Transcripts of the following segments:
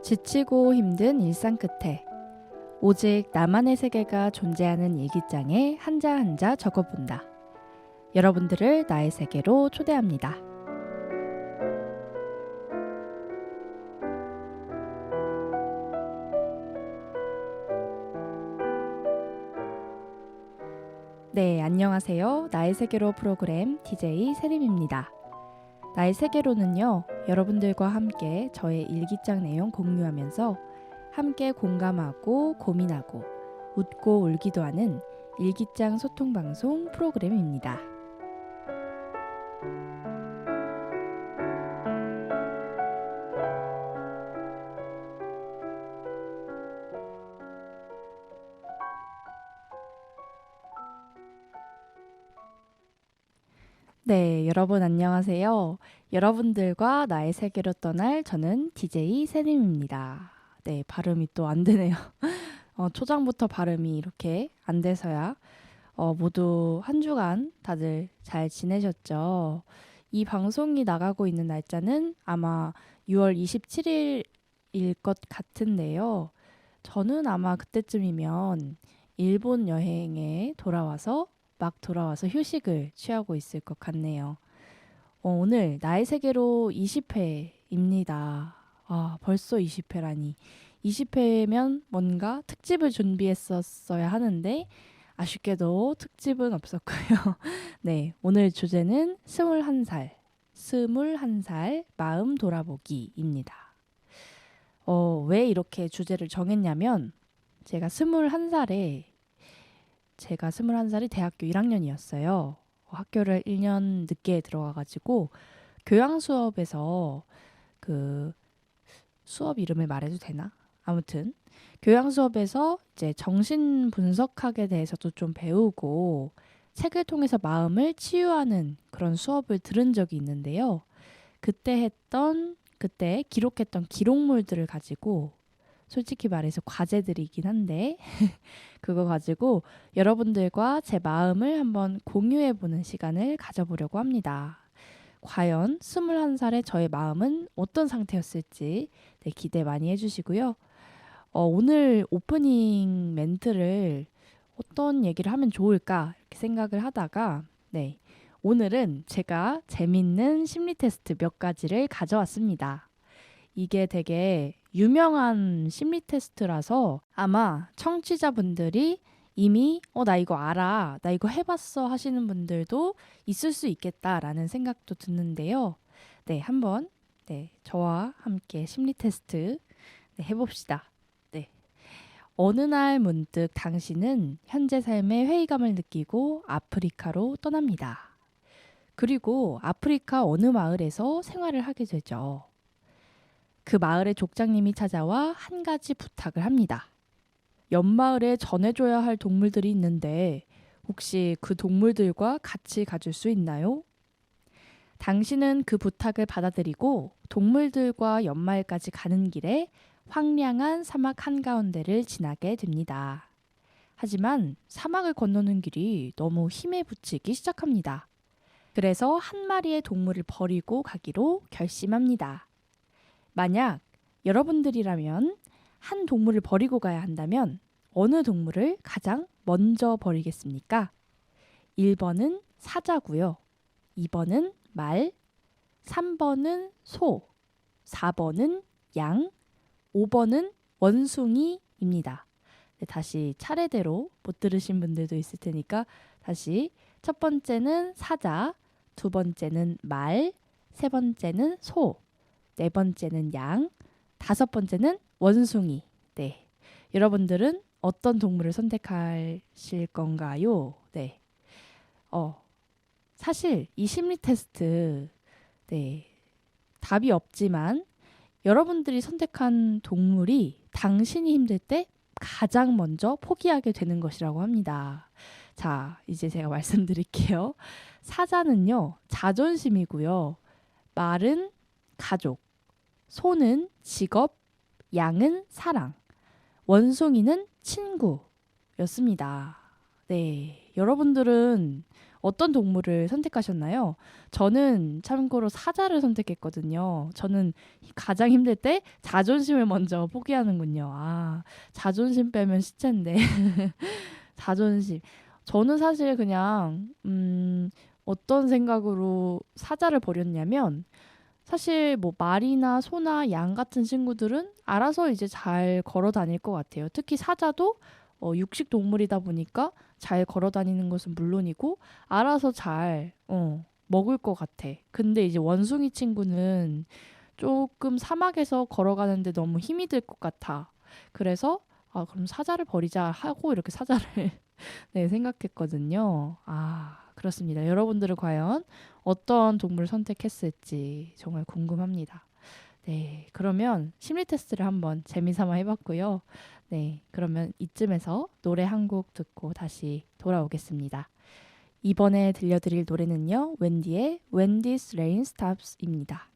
지치고 힘든 일상 끝에 오직 나만의 세계가 존재하는 일기장에 한자 한자 적어본다. 여러분들을 나의 세계로 초대합니다. 네, 안녕하세요. 나의 세계로 프로그램 DJ 세림입니다. 나의 세계로는요, 여러분들과 함께 저의 일기장 내용 공유하면서 함께 공감하고 고민하고 웃고 울기도 하는 일기장 소통 방송 프로그램입니다. 네, 여러분 안녕하세요. 여러분들과 나의 세계로 떠날 저는 DJ 세림입니다. 네, 발음이 또 안 되네요. 초장부터 발음이 이렇게 안 돼서야 모두 한 주간 다들 잘 지내셨죠? 이 방송이 나가고 있는 날짜는 아마 6월 27일일 것 같은데요. 저는 아마 그때쯤이면 일본 여행에 막 돌아와서 휴식을 취하고 있을 것 같네요. 오늘 나의 세계로 20회입니다. 아, 벌써 20회라니. 20회면 뭔가 특집을 준비했었어야 하는데 아쉽게도 특집은 없었고요. 네, 오늘 주제는 21살 마음 돌아보기입니다. 왜 이렇게 주제를 정했냐면 제가 21살이 대학교 1학년이었어요. 학교를 1년 늦게 들어가가지고 교양 수업에서 수업 이름을 말해도 되나? 아무튼 교양 수업에서 이제 정신 분석학에 대해서도 좀 배우고 책을 통해서 마음을 치유하는 그런 수업을 들은 적이 있는데요. 그때 기록했던 기록물들을 가지고 솔직히 말해서 과제들이긴 한데 그거 가지고 여러분들과 제 마음을 한번 공유해보는 시간을 가져보려고 합니다. 과연 21살의 저의 마음은 어떤 상태였을지 기대 많이 해주시고요. 오늘 오프닝 멘트를 어떤 얘기를 하면 좋을까 이렇게 생각을 하다가 오늘은 제가 재밌는 심리 테스트 몇 가지를 가져왔습니다. 이게 되게 유명한 심리 테스트라서 아마 청취자분들이 이미 나 이거 알아, 나 이거 해봤어 하시는 분들도 있을 수 있겠다라는 생각도 드는데요. 한번 저와 함께 심리 테스트 해봅시다. 어느 날 문득 당신은 현재 삶의 회의감을 느끼고 아프리카로 떠납니다. 그리고 아프리카 어느 마을에서 생활을 하게 되죠. 그 마을의 족장님이 찾아와 한 가지 부탁을 합니다. 옆마을에 전해줘야 할 동물들이 있는데 혹시 그 동물들과 같이 가줄 수 있나요? 당신은 그 부탁을 받아들이고 동물들과 옆마을까지 가는 길에 황량한 사막 한가운데를 지나게 됩니다. 하지만 사막을 건너는 길이 너무 힘에 부치기 시작합니다. 그래서 한 마리의 동물을 버리고 가기로 결심합니다. 만약 여러분들이라면 한 동물을 버리고 가야 한다면 어느 동물을 가장 먼저 버리겠습니까? 1번은 사자고요. 2번은 말, 3번은 소, 4번은 양, 5번은 원숭이입니다. 다시 차례대로 못 들으신 분들도 있을 테니까 다시 첫 번째는 사자, 두 번째는 말, 세 번째는 소, 네 번째는 양, 다섯 번째는 원숭이. 여러분들은 어떤 동물을 선택하실 건가요? 사실 이 심리 테스트 답이 없지만 여러분들이 선택한 동물이 당신이 힘들 때 가장 먼저 포기하게 되는 것이라고 합니다. 자, 이제 제가 말씀드릴게요. 사자는요, 자존심이고요. 말은 가족, 소는 직업, 양은 사랑, 원숭이는 친구였습니다. 네, 여러분들은 어떤 동물을 선택하셨나요? 저는 참고로 사자를 선택했거든요. 저는 가장 힘들 때 자존심을 먼저 포기하는군요. 아, 자존심 빼면 시체인데. 자존심. 저는 사실 그냥 어떤 생각으로 사자를 버렸냐면 사실 뭐 말이나 소나 양 같은 친구들은 알아서 이제 잘 걸어 다닐 것 같아요. 특히 사자도 육식 동물이다 보니까 잘 걸어 다니는 것은 물론이고 알아서 잘 먹을 것 같아. 근데 이제 원숭이 친구는 조금 사막에서 걸어가는데 너무 힘이 들 것 같아. 그래서 아, 그럼 사자를 버리자 하고 이렇게 사자를 네, 생각했거든요. 아, 그렇습니다. 여러분들은 과연 어떤 동물을 선택했을지 정말 궁금합니다. 네, 그러면 심리 테스트를 한번 재미삼아 해봤고요. 네, 그러면 이쯤에서 노래 한 곡 듣고 다시 돌아오겠습니다. 이번에 들려드릴 노래는요, 웬디의 When This Rain Stops입니다.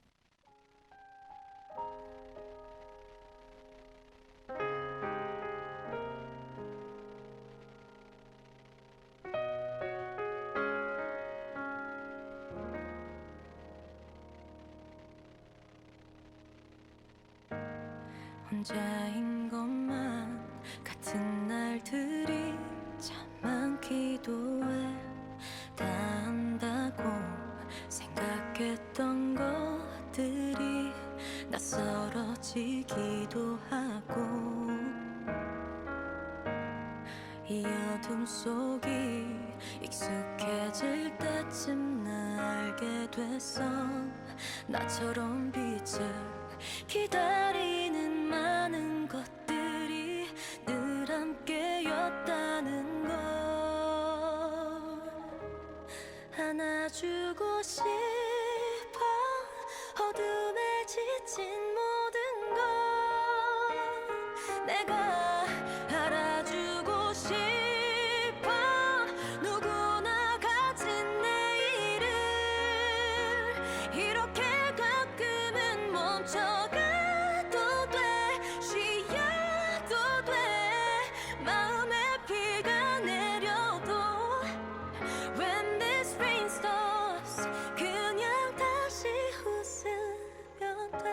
혼자인 것만 같은 날들이 참 많기도 해. 다 안다고 생각했던 것들이 낯설어지기도 하고 이 어둠 속이 익숙해질 때쯤 알게 됐어. 나처럼 빛을 기다리는 많은 것들이 늘 함께였다는 걸 안아주고 싶어. 어둠에 지친 모든 걸 내가 알아주고 싶어. 누구나 가진 내일을 이렇게 가끔은 멈춰가도 돼. 쉬어도 돼. 마음에 비가 내려도 When this rain stops 그냥 다시 웃으면 돼.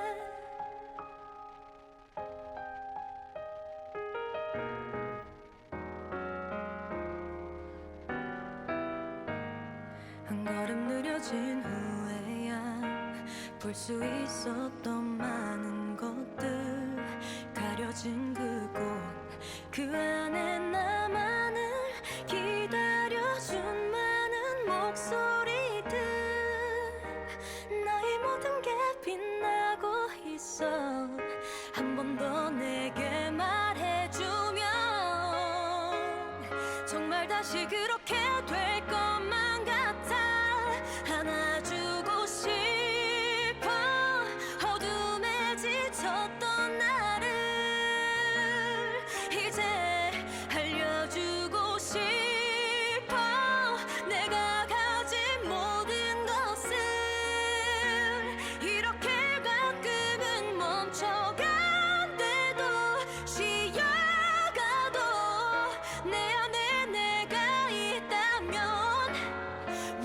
한 걸음 느려진 후에야 볼 수 있었던 많은 것들 가려진 그곳 그 안에 나만을 기다려준 많은 목소리들 너의 모든 게 빛나고 있어. 한 번 더 내게 말해주면 정말 다시 그렇게 될 것만 같아. 안아주고 싶어. 어둠에 지쳤던 나를 이제 알려주고 싶어. 내가 가진 모든 것을 이렇게 가끔은 멈춰간대도 쉬어가도 내 안에 내가 있다면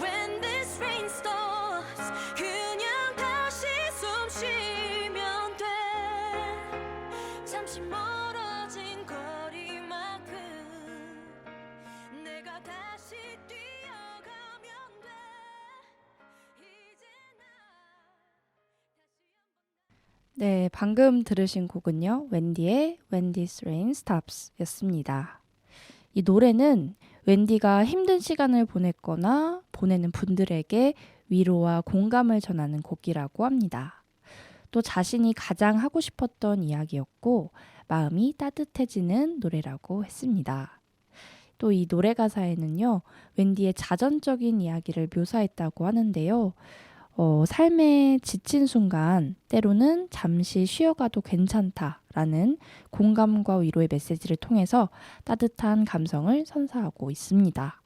When this rain stops 그냥 다시 숨 쉬면 돼. 잠시 멀어진 거리만큼 내가 다시 뛰어가면 돼. 이제 나 네, 방금 들으신 곡은요, 웬디의 When This Rain Stops 였습니다. 이 노래는 웬디가 힘든 시간을 보냈거나 보내는 분들에게 위로와 공감을 전하는 곡이라고 합니다. 또 자신이 가장 하고 싶었던 이야기였고 마음이 따뜻해지는 노래라고 했습니다. 또 이 노래 가사에는요, 웬디의 자전적인 이야기를 묘사했다고 하는데요. 삶에 지친 순간 때로는 잠시 쉬어가도 괜찮다라는 공감과 위로의 메시지를 통해서 따뜻한 감성을 선사하고 있습니다.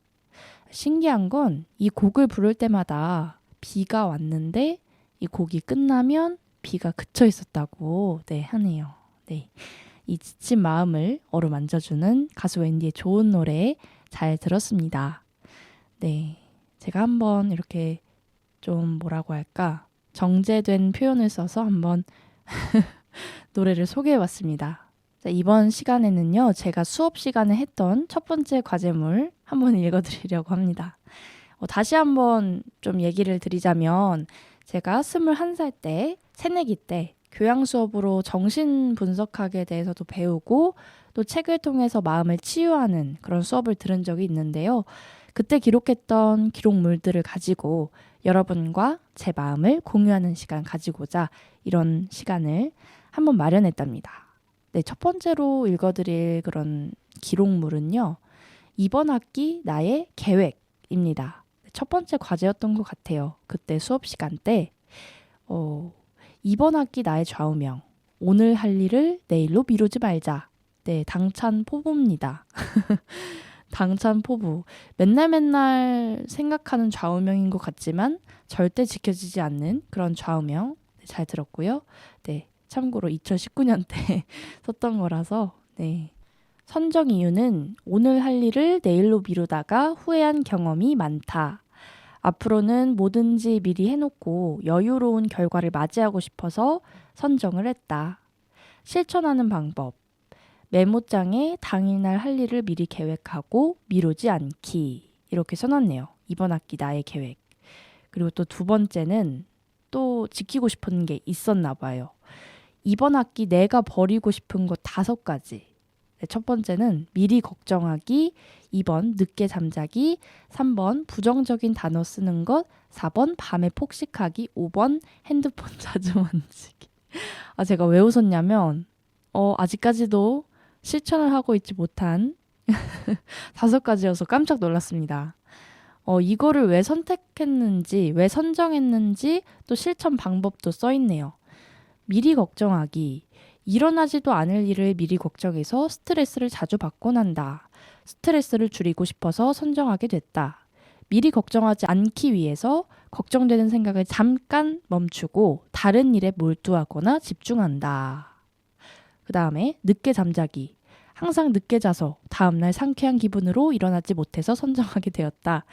신기한 건 이 곡을 부를 때마다 비가 왔는데 이 곡이 끝나면 비가 그쳐 있었다고 네, 하네요. 네. 이 지친 마음을 어루만져주는 가수 웬디의 좋은 노래 잘 들었습니다. 네. 제가 한번 이렇게 좀 뭐라고 할까? 정제된 표현을 써서 한번 노래를 소개해봤습니다. 자, 이번 시간에는요, 제가 수업 시간에 했던 첫 번째 과제물 한번 읽어드리려고 합니다. 다시 한번 좀 얘기를 드리자면, 제가 21살 때, 새내기 때, 교양 수업으로 정신 분석학에 대해서도 배우고, 또 책을 통해서 마음을 치유하는 그런 수업을 들은 적이 있는데요. 그때 기록했던 기록물들을 가지고 여러분과 제 마음을 공유하는 시간 가지고자 이런 시간을 한번 마련했답니다. 네, 첫 번째로 읽어드릴 그런 기록물은요. 이번 학기 나의 계획입니다. 첫 번째 과제였던 것 같아요. 그때 수업 시간 때 이번 학기 나의 좌우명, 오늘 할 일을 내일로 미루지 말자. 네, 당찬 포부입니다. 당찬 포부. 맨날 생각하는 좌우명인 것 같지만 절대 지켜지지 않는 그런 좌우명. 네, 잘 들었고요. 네, 참고로 2019년 때 썼던 거라서 네. 선정 이유는 오늘 할 일을 내일로 미루다가 후회한 경험이 많다. 앞으로는 뭐든지 미리 해놓고 여유로운 결과를 맞이하고 싶어서 선정을 했다. 실천하는 방법. 메모장에 당일날 할 일을 미리 계획하고 미루지 않기. 이렇게 써놨네요. 이번 학기 나의 계획. 그리고 또 두 번째는 또 지키고 싶은 게 있었나 봐요. 이번 학기 내가 버리고 싶은 것 5가지. 네, 첫 번째는 미리 걱정하기, 2번 늦게 잠자기, 3번 부정적인 단어 쓰는 것, 4번 밤에 폭식하기, 5번 핸드폰 자주 만지기. 제가 왜 웃었냐면 아직까지도 실천을 하고 있지 못한 5가지여서 깜짝 놀랐습니다. 이거를 왜 선택했는지, 왜 선정했는지 또 실천 방법도 써있네요. 미리 걱정하기. 일어나지도 않을 일을 미리 걱정해서 스트레스를 자주 받곤 한다. 스트레스를 줄이고 싶어서 선정하게 됐다. 미리 걱정하지 않기 위해서 걱정되는 생각을 잠깐 멈추고 다른 일에 몰두하거나 집중한다. 그 다음에 늦게 잠자기. 항상 늦게 자서 다음날 상쾌한 기분으로 일어나지 못해서 선정하게 되었다.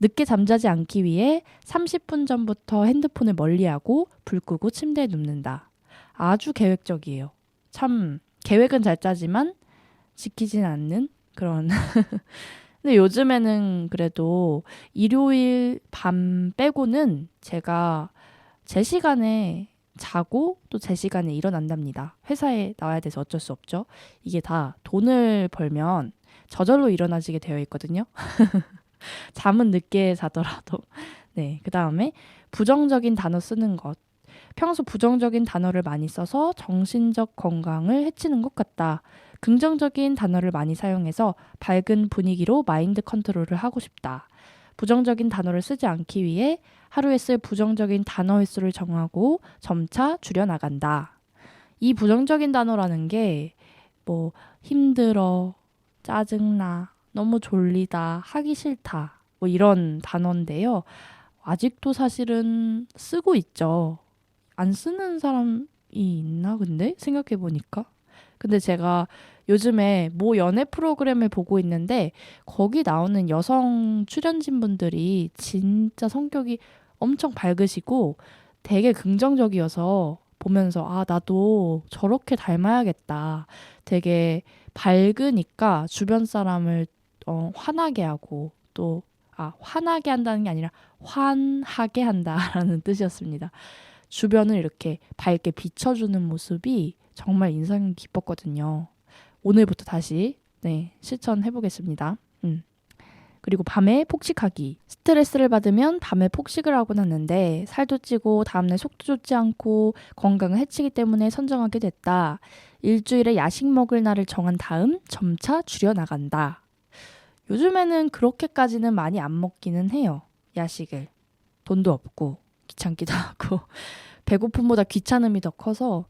늦게 잠자지 않기 위해 30분 전부터 핸드폰을 멀리하고 불 끄고 침대에 눕는다. 아주 계획적이에요. 참 계획은 잘 짜지만 지키진 않는 그런 근데 요즘에는 그래도 일요일 밤 빼고는 제가 제 시간에 자고 또 제 시간에 일어난답니다. 회사에 나와야 돼서 어쩔 수 없죠. 이게 다 돈을 벌면 저절로 일어나지게 되어 있거든요. 잠은 늦게 자더라도. 네, 그 다음에 부정적인 단어 쓰는 것. 평소 부정적인 단어를 많이 써서 정신적 건강을 해치는 것 같다. 긍정적인 단어를 많이 사용해서 밝은 분위기로 마인드 컨트롤을 하고 싶다. 부정적인 단어를 쓰지 않기 위해 하루에 쓸 부정적인 단어 횟수를 정하고 점차 줄여나간다. 이 부정적인 단어라는 게 뭐 힘들어, 짜증나, 너무 졸리다, 하기 싫다 뭐 이런 단어인데요. 아직도 사실은 쓰고 있죠. 안 쓰는 사람이 있나 근데 생각해보니까. 근데 제가 요즘에 모 연애 프로그램을 보고 있는데 거기 나오는 여성 출연진분들이 진짜 성격이 엄청 밝으시고 되게 긍정적이어서 보면서 나도 저렇게 닮아야겠다. 되게 밝으니까 주변 사람을 화나게 하고 또 화나게 한다는 게 아니라 환하게 한다라는 뜻이었습니다. 주변을 이렇게 밝게 비춰주는 모습이 정말 인상 깊었거든요. 오늘부터 다시 실천해보겠습니다. 그리고 밤에 폭식하기. 스트레스를 받으면 밤에 폭식을 하곤 하는데 살도 찌고 다음날 속도 좋지 않고 건강을 해치기 때문에 선정하게 됐다. 일주일에 야식 먹을 날을 정한 다음 점차 줄여나간다. 요즘에는 그렇게까지는 많이 안 먹기는 해요. 야식을. 돈도 없고 귀찮기도 하고 배고픔보다 귀찮음이 더 커서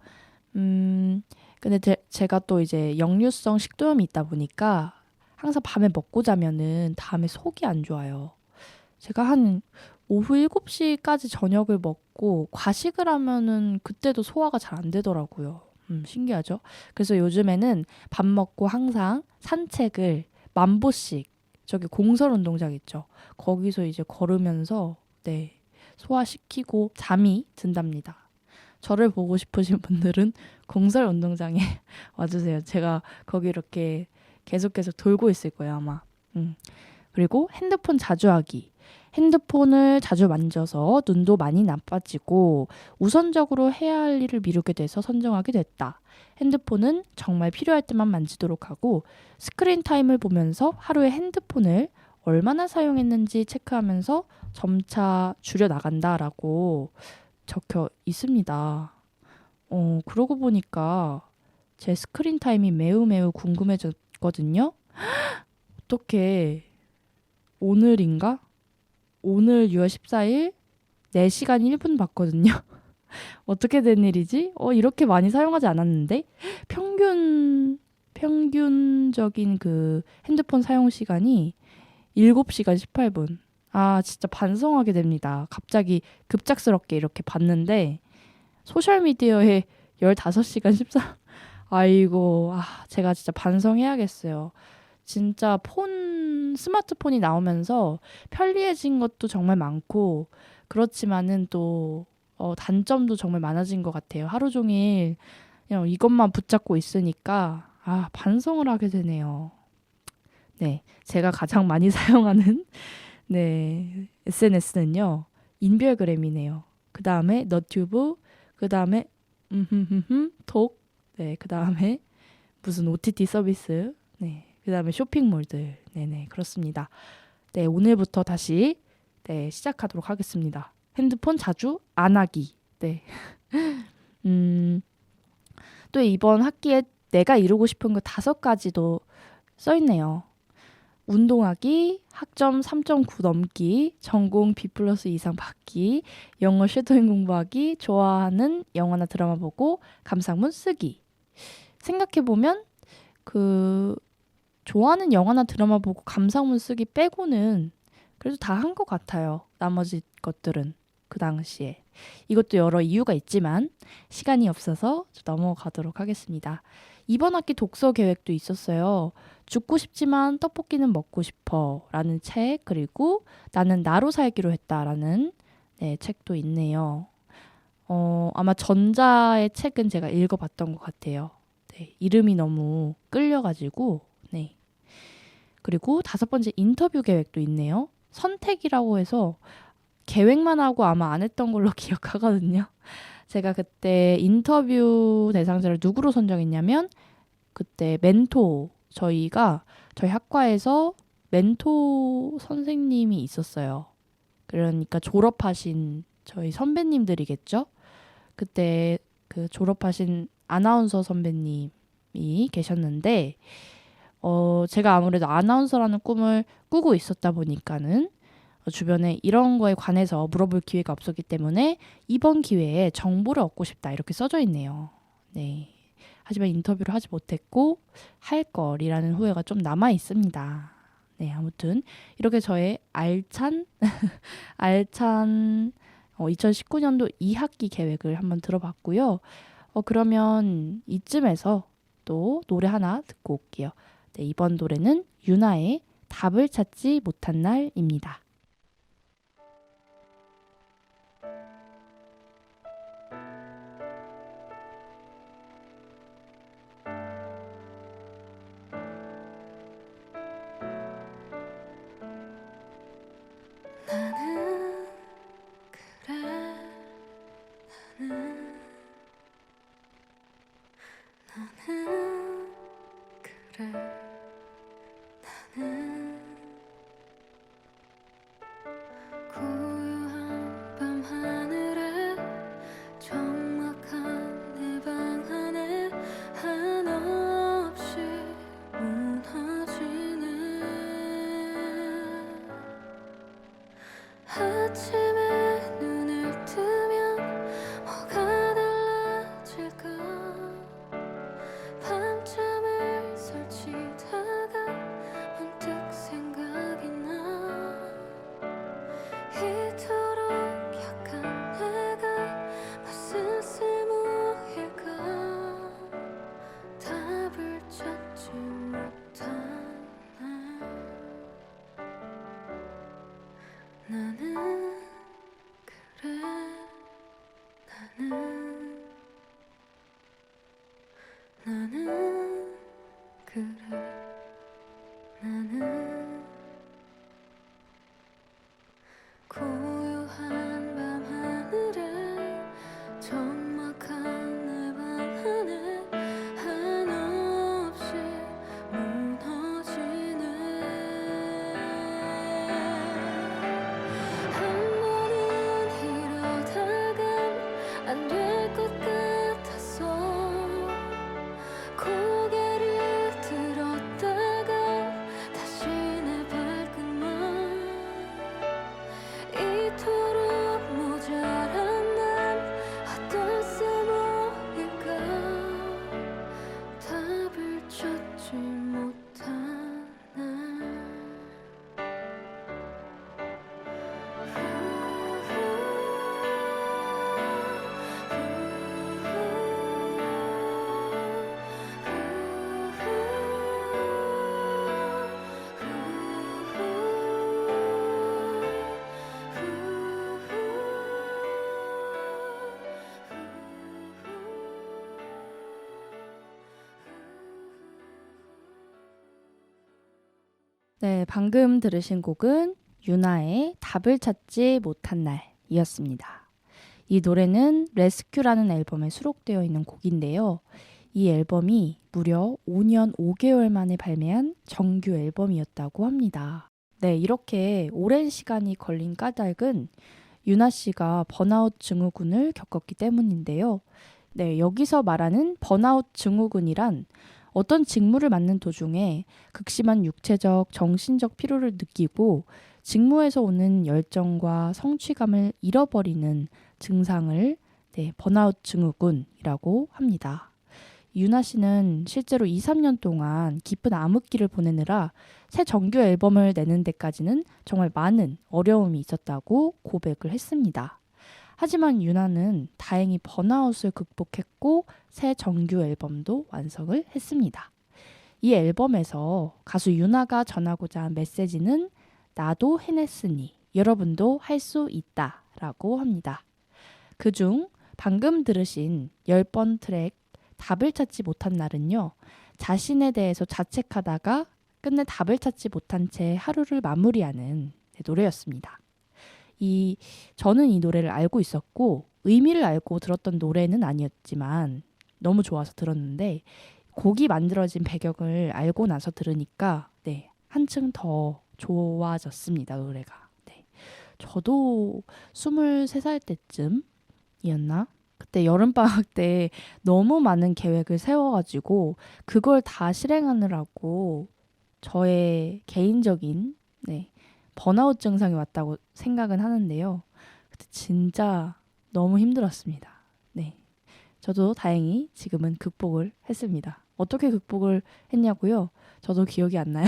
근데 제가 또 이제 역류성 식도염이 있다 보니까 항상 밤에 먹고 자면은 다음에 속이 안 좋아요. 제가 한 오후 7시까지 저녁을 먹고 과식을 하면은 그때도 소화가 잘 안 되더라고요. 신기하죠? 그래서 요즘에는 밥 먹고 항상 산책을 만보씩 저기 공설 운동장 있죠. 거기서 이제 걸으면서 네, 소화시키고 잠이 든답니다. 저를 보고 싶으신 분들은 공설 운동장에 와주세요. 제가 거기 이렇게 계속 돌고 있을 거예요, 아마. 그리고 핸드폰 자주 하기. 핸드폰을 자주 만져서 눈도 많이 나빠지고 우선적으로 해야 할 일을 미루게 돼서 선정하게 됐다. 핸드폰은 정말 필요할 때만 만지도록 하고 스크린 타임을 보면서 하루에 핸드폰을 얼마나 사용했는지 체크하면서 점차 줄여 나간다라고 적혀 있습니다. 그러고 보니까 제 스크린 타임이 매우 궁금해졌거든요. 어떻게 오늘인가? 오늘 6월 14일 4시간 1분 봤거든요. 어떻게 된 일이지? 이렇게 많이 사용하지 않았는데? 평균적인 그 핸드폰 사용 시간이 7시간 18분. 아, 진짜 반성하게 됩니다. 갑자기 급작스럽게 이렇게 봤는데, 소셜미디어에 15시간 14, 아이고, 제가 진짜 반성해야겠어요. 진짜 스마트폰이 나오면서 편리해진 것도 정말 많고, 그렇지만은 또, 단점도 정말 많아진 것 같아요. 하루 종일 그냥 이것만 붙잡고 있으니까, 반성을 하게 되네요. 네. 제가 가장 많이 사용하는, 네, SNS는요, 인별그램이네요. 그 다음에 너튜브, 그 다음에, 톡, 네, 그 다음에 무슨 OTT 서비스, 네, 그 다음에 쇼핑몰들, 네네, 그렇습니다. 네, 오늘부터 다시, 네, 시작하도록 하겠습니다. 핸드폰 자주 안 하기, 네. 또 이번 학기에 내가 이루고 싶은 거 5가지도 써있네요. 운동하기, 학점 3.9 넘기, 전공 B+ 이상 받기, 영어 쉐도잉 공부하기, 좋아하는 영화나 드라마 보고 감상문 쓰기. 생각해보면 좋아하는 영화나 드라마 보고 감상문 쓰기 빼고는 그래도 다 한 것 같아요. 나머지 것들은 그 당시에. 이것도 여러 이유가 있지만 시간이 없어서 넘어가도록 하겠습니다. 이번 학기 독서 계획도 있었어요. 죽고 싶지만 떡볶이는 먹고 싶어 라는 책, 그리고 나는 나로 살기로 했다라는 네, 책도 있네요. 아마 전자의 책은 제가 읽어봤던 것 같아요. 네, 이름이 너무 끌려가지고 네. 그리고 5번째 인터뷰 계획도 있네요. 선택이라고 해서 계획만 하고 아마 안 했던 걸로 기억하거든요. 제가 그때 인터뷰 대상자를 누구로 선정했냐면 그때 저희 학과에서 멘토 선생님이 있었어요. 그러니까 졸업하신 저희 선배님들이겠죠. 그때 그 졸업하신 아나운서 선배님이 계셨는데 제가 아무래도 아나운서라는 꿈을 꾸고 있었다 보니까는 주변에 이런 거에 관해서 물어볼 기회가 없었기 때문에 이번 기회에 정보를 얻고 싶다 이렇게 써져 있네요. 네. 하지만 인터뷰를 하지 못했고 할 걸이라는 후회가 좀 남아 있습니다. 네, 아무튼 이렇게 저의 알찬 2019년도 2학기 계획을 한번 들어봤고요. 그러면 이쯤에서 또 노래 하나 듣고 올게요. 네, 이번 노래는 유나의 답을 찾지 못한 날입니다. 나는 그래 나는 그래 나는 고요한 밤 하늘에 적막한 내 방 안에 한없이 무너지네. 아침에 눈을 뜨면 뭐가 달라질까. 나는 그래 나는 고요한 밤하늘에 적막한 내 방 안에 한없이 무너지네 한 번은 이러다간 안 될 것 같아서 고개를 들었다가 다시 내 발끝만 이토록 모자란 난 어떤 쓸모일까 답을 찾지 못한 네, 방금 들으신 곡은 유나의 답을 찾지 못한 날이었습니다. 이 노래는 레스큐라는 앨범에 수록되어 있는 곡인데요. 이 앨범이 무려 5년 5개월 만에 발매한 정규 앨범이었다고 합니다. 네, 이렇게 오랜 시간이 걸린 까닭은 유나 씨가 번아웃 증후군을 겪었기 때문인데요. 네, 여기서 말하는 번아웃 증후군이란 어떤 직무를 맡는 도중에 극심한 육체적, 정신적 피로를 느끼고 직무에서 오는 열정과 성취감을 잃어버리는 증상을 번아웃 증후군이라고 합니다. 유나 씨는 실제로 2, 3년 동안 깊은 암흑기를 보내느라 새 정규 앨범을 내는 데까지는 정말 많은 어려움이 있었다고 고백을 했습니다. 하지만 유나는 다행히 번아웃을 극복했고 새 정규 앨범도 완성을 했습니다. 이 앨범에서 가수 유나가 전하고자 한 메시지는 나도 해냈으니 여러분도 할 수 있다 라고 합니다. 그중 방금 들으신 10번 트랙 답을 찾지 못한 날은요. 자신에 대해서 자책하다가 끝내 답을 찾지 못한 채 하루를 마무리하는 노래였습니다. 저는 이 노래를 알고 있었고 의미를 알고 들었던 노래는 아니었지만 너무 좋아서 들었는데 곡이 만들어진 배경을 알고 나서 들으니까 한층 더 좋아졌습니다. 노래가. 저도 23살 때쯤이었나? 그때 여름방학 때 너무 많은 계획을 세워가지고 그걸 다 실행하느라고 저의 개인적인 번아웃 증상이 왔다고 생각은 하는데요. 그때 진짜 너무 힘들었습니다. 저도 다행히 지금은 극복을 했습니다. 어떻게 극복을 했냐고요? 저도 기억이 안 나요.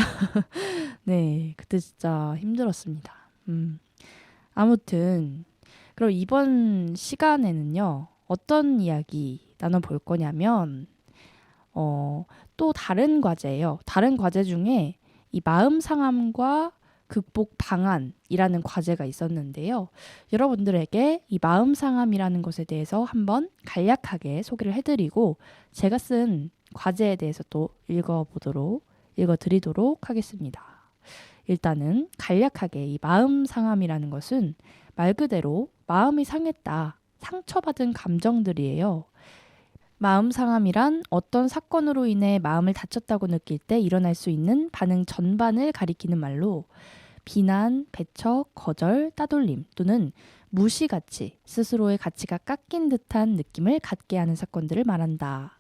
그때 진짜 힘들었습니다. 아무튼 그럼 이번 시간에는요. 어떤 이야기 나눠볼 거냐면 또 다른 과제예요. 다른 과제 중에 이 마음 상함과 극복 방안이라는 과제가 있었는데요. 여러분들에게 이 마음 상함이라는 것에 대해서 한번 간략하게 소개를 해드리고 제가 쓴 과제에 대해서 또 읽어드리도록 하겠습니다. 일단은 간략하게 이 마음 상함이라는 것은 말 그대로 마음이 상했다, 상처받은 감정들이에요. 마음 상함이란 어떤 사건으로 인해 마음을 다쳤다고 느낄 때 일어날 수 있는 반응 전반을 가리키는 말로 비난, 배척, 거절, 따돌림 또는 무시같이 스스로의 가치가 깎인 듯한 느낌을 갖게 하는 사건들을 말한다.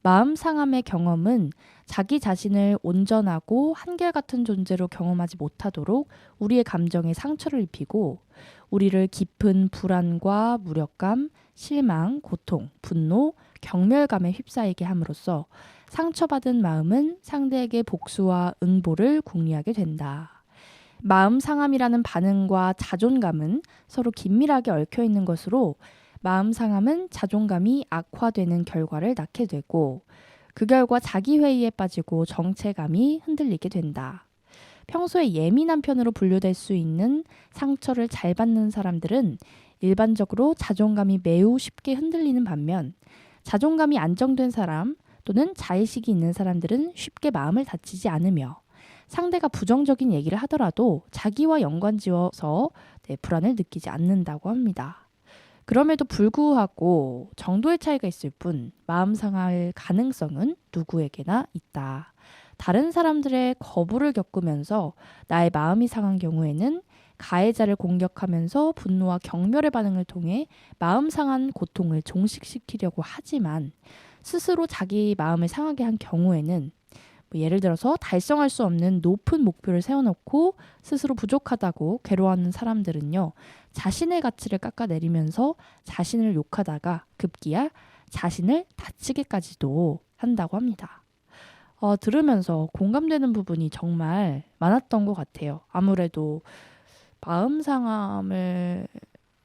마음 상함의 경험은 자기 자신을 온전하고 한결같은 존재로 경험하지 못하도록 우리의 감정에 상처를 입히고 우리를 깊은 불안과 무력감, 실망, 고통, 분노, 경멸감에 휩싸이게 함으로써 상처받은 마음은 상대에게 복수와 응보를 궁리하게 된다. 마음 상함이라는 반응과 자존감은 서로 긴밀하게 얽혀있는 것으로 마음 상함은 자존감이 악화되는 결과를 낳게 되고 그 결과 자기회의에 빠지고 정체감이 흔들리게 된다. 평소에 예민한 편으로 분류될 수 있는 상처를 잘 받는 사람들은 일반적으로 자존감이 매우 쉽게 흔들리는 반면 자존감이 안정된 사람 또는 자의식이 있는 사람들은 쉽게 마음을 다치지 않으며 상대가 부정적인 얘기를 하더라도 자기와 연관지어서 불안을 느끼지 않는다고 합니다. 그럼에도 불구하고 정도의 차이가 있을 뿐 마음 상할 가능성은 누구에게나 있다. 다른 사람들의 거부를 겪으면서 나의 마음이 상한 경우에는 가해자를 공격하면서 분노와 경멸의 반응을 통해 마음 상한 고통을 종식시키려고 하지만 스스로 자기 마음을 상하게 한 경우에는 예를 들어서 달성할 수 없는 높은 목표를 세워놓고 스스로 부족하다고 괴로워하는 사람들은요. 자신의 가치를 깎아내리면서 자신을 욕하다가 급기야 자신을 다치게까지도 한다고 합니다. 들으면서 공감되는 부분이 정말 많았던 것 같아요. 아무래도 마음 상함을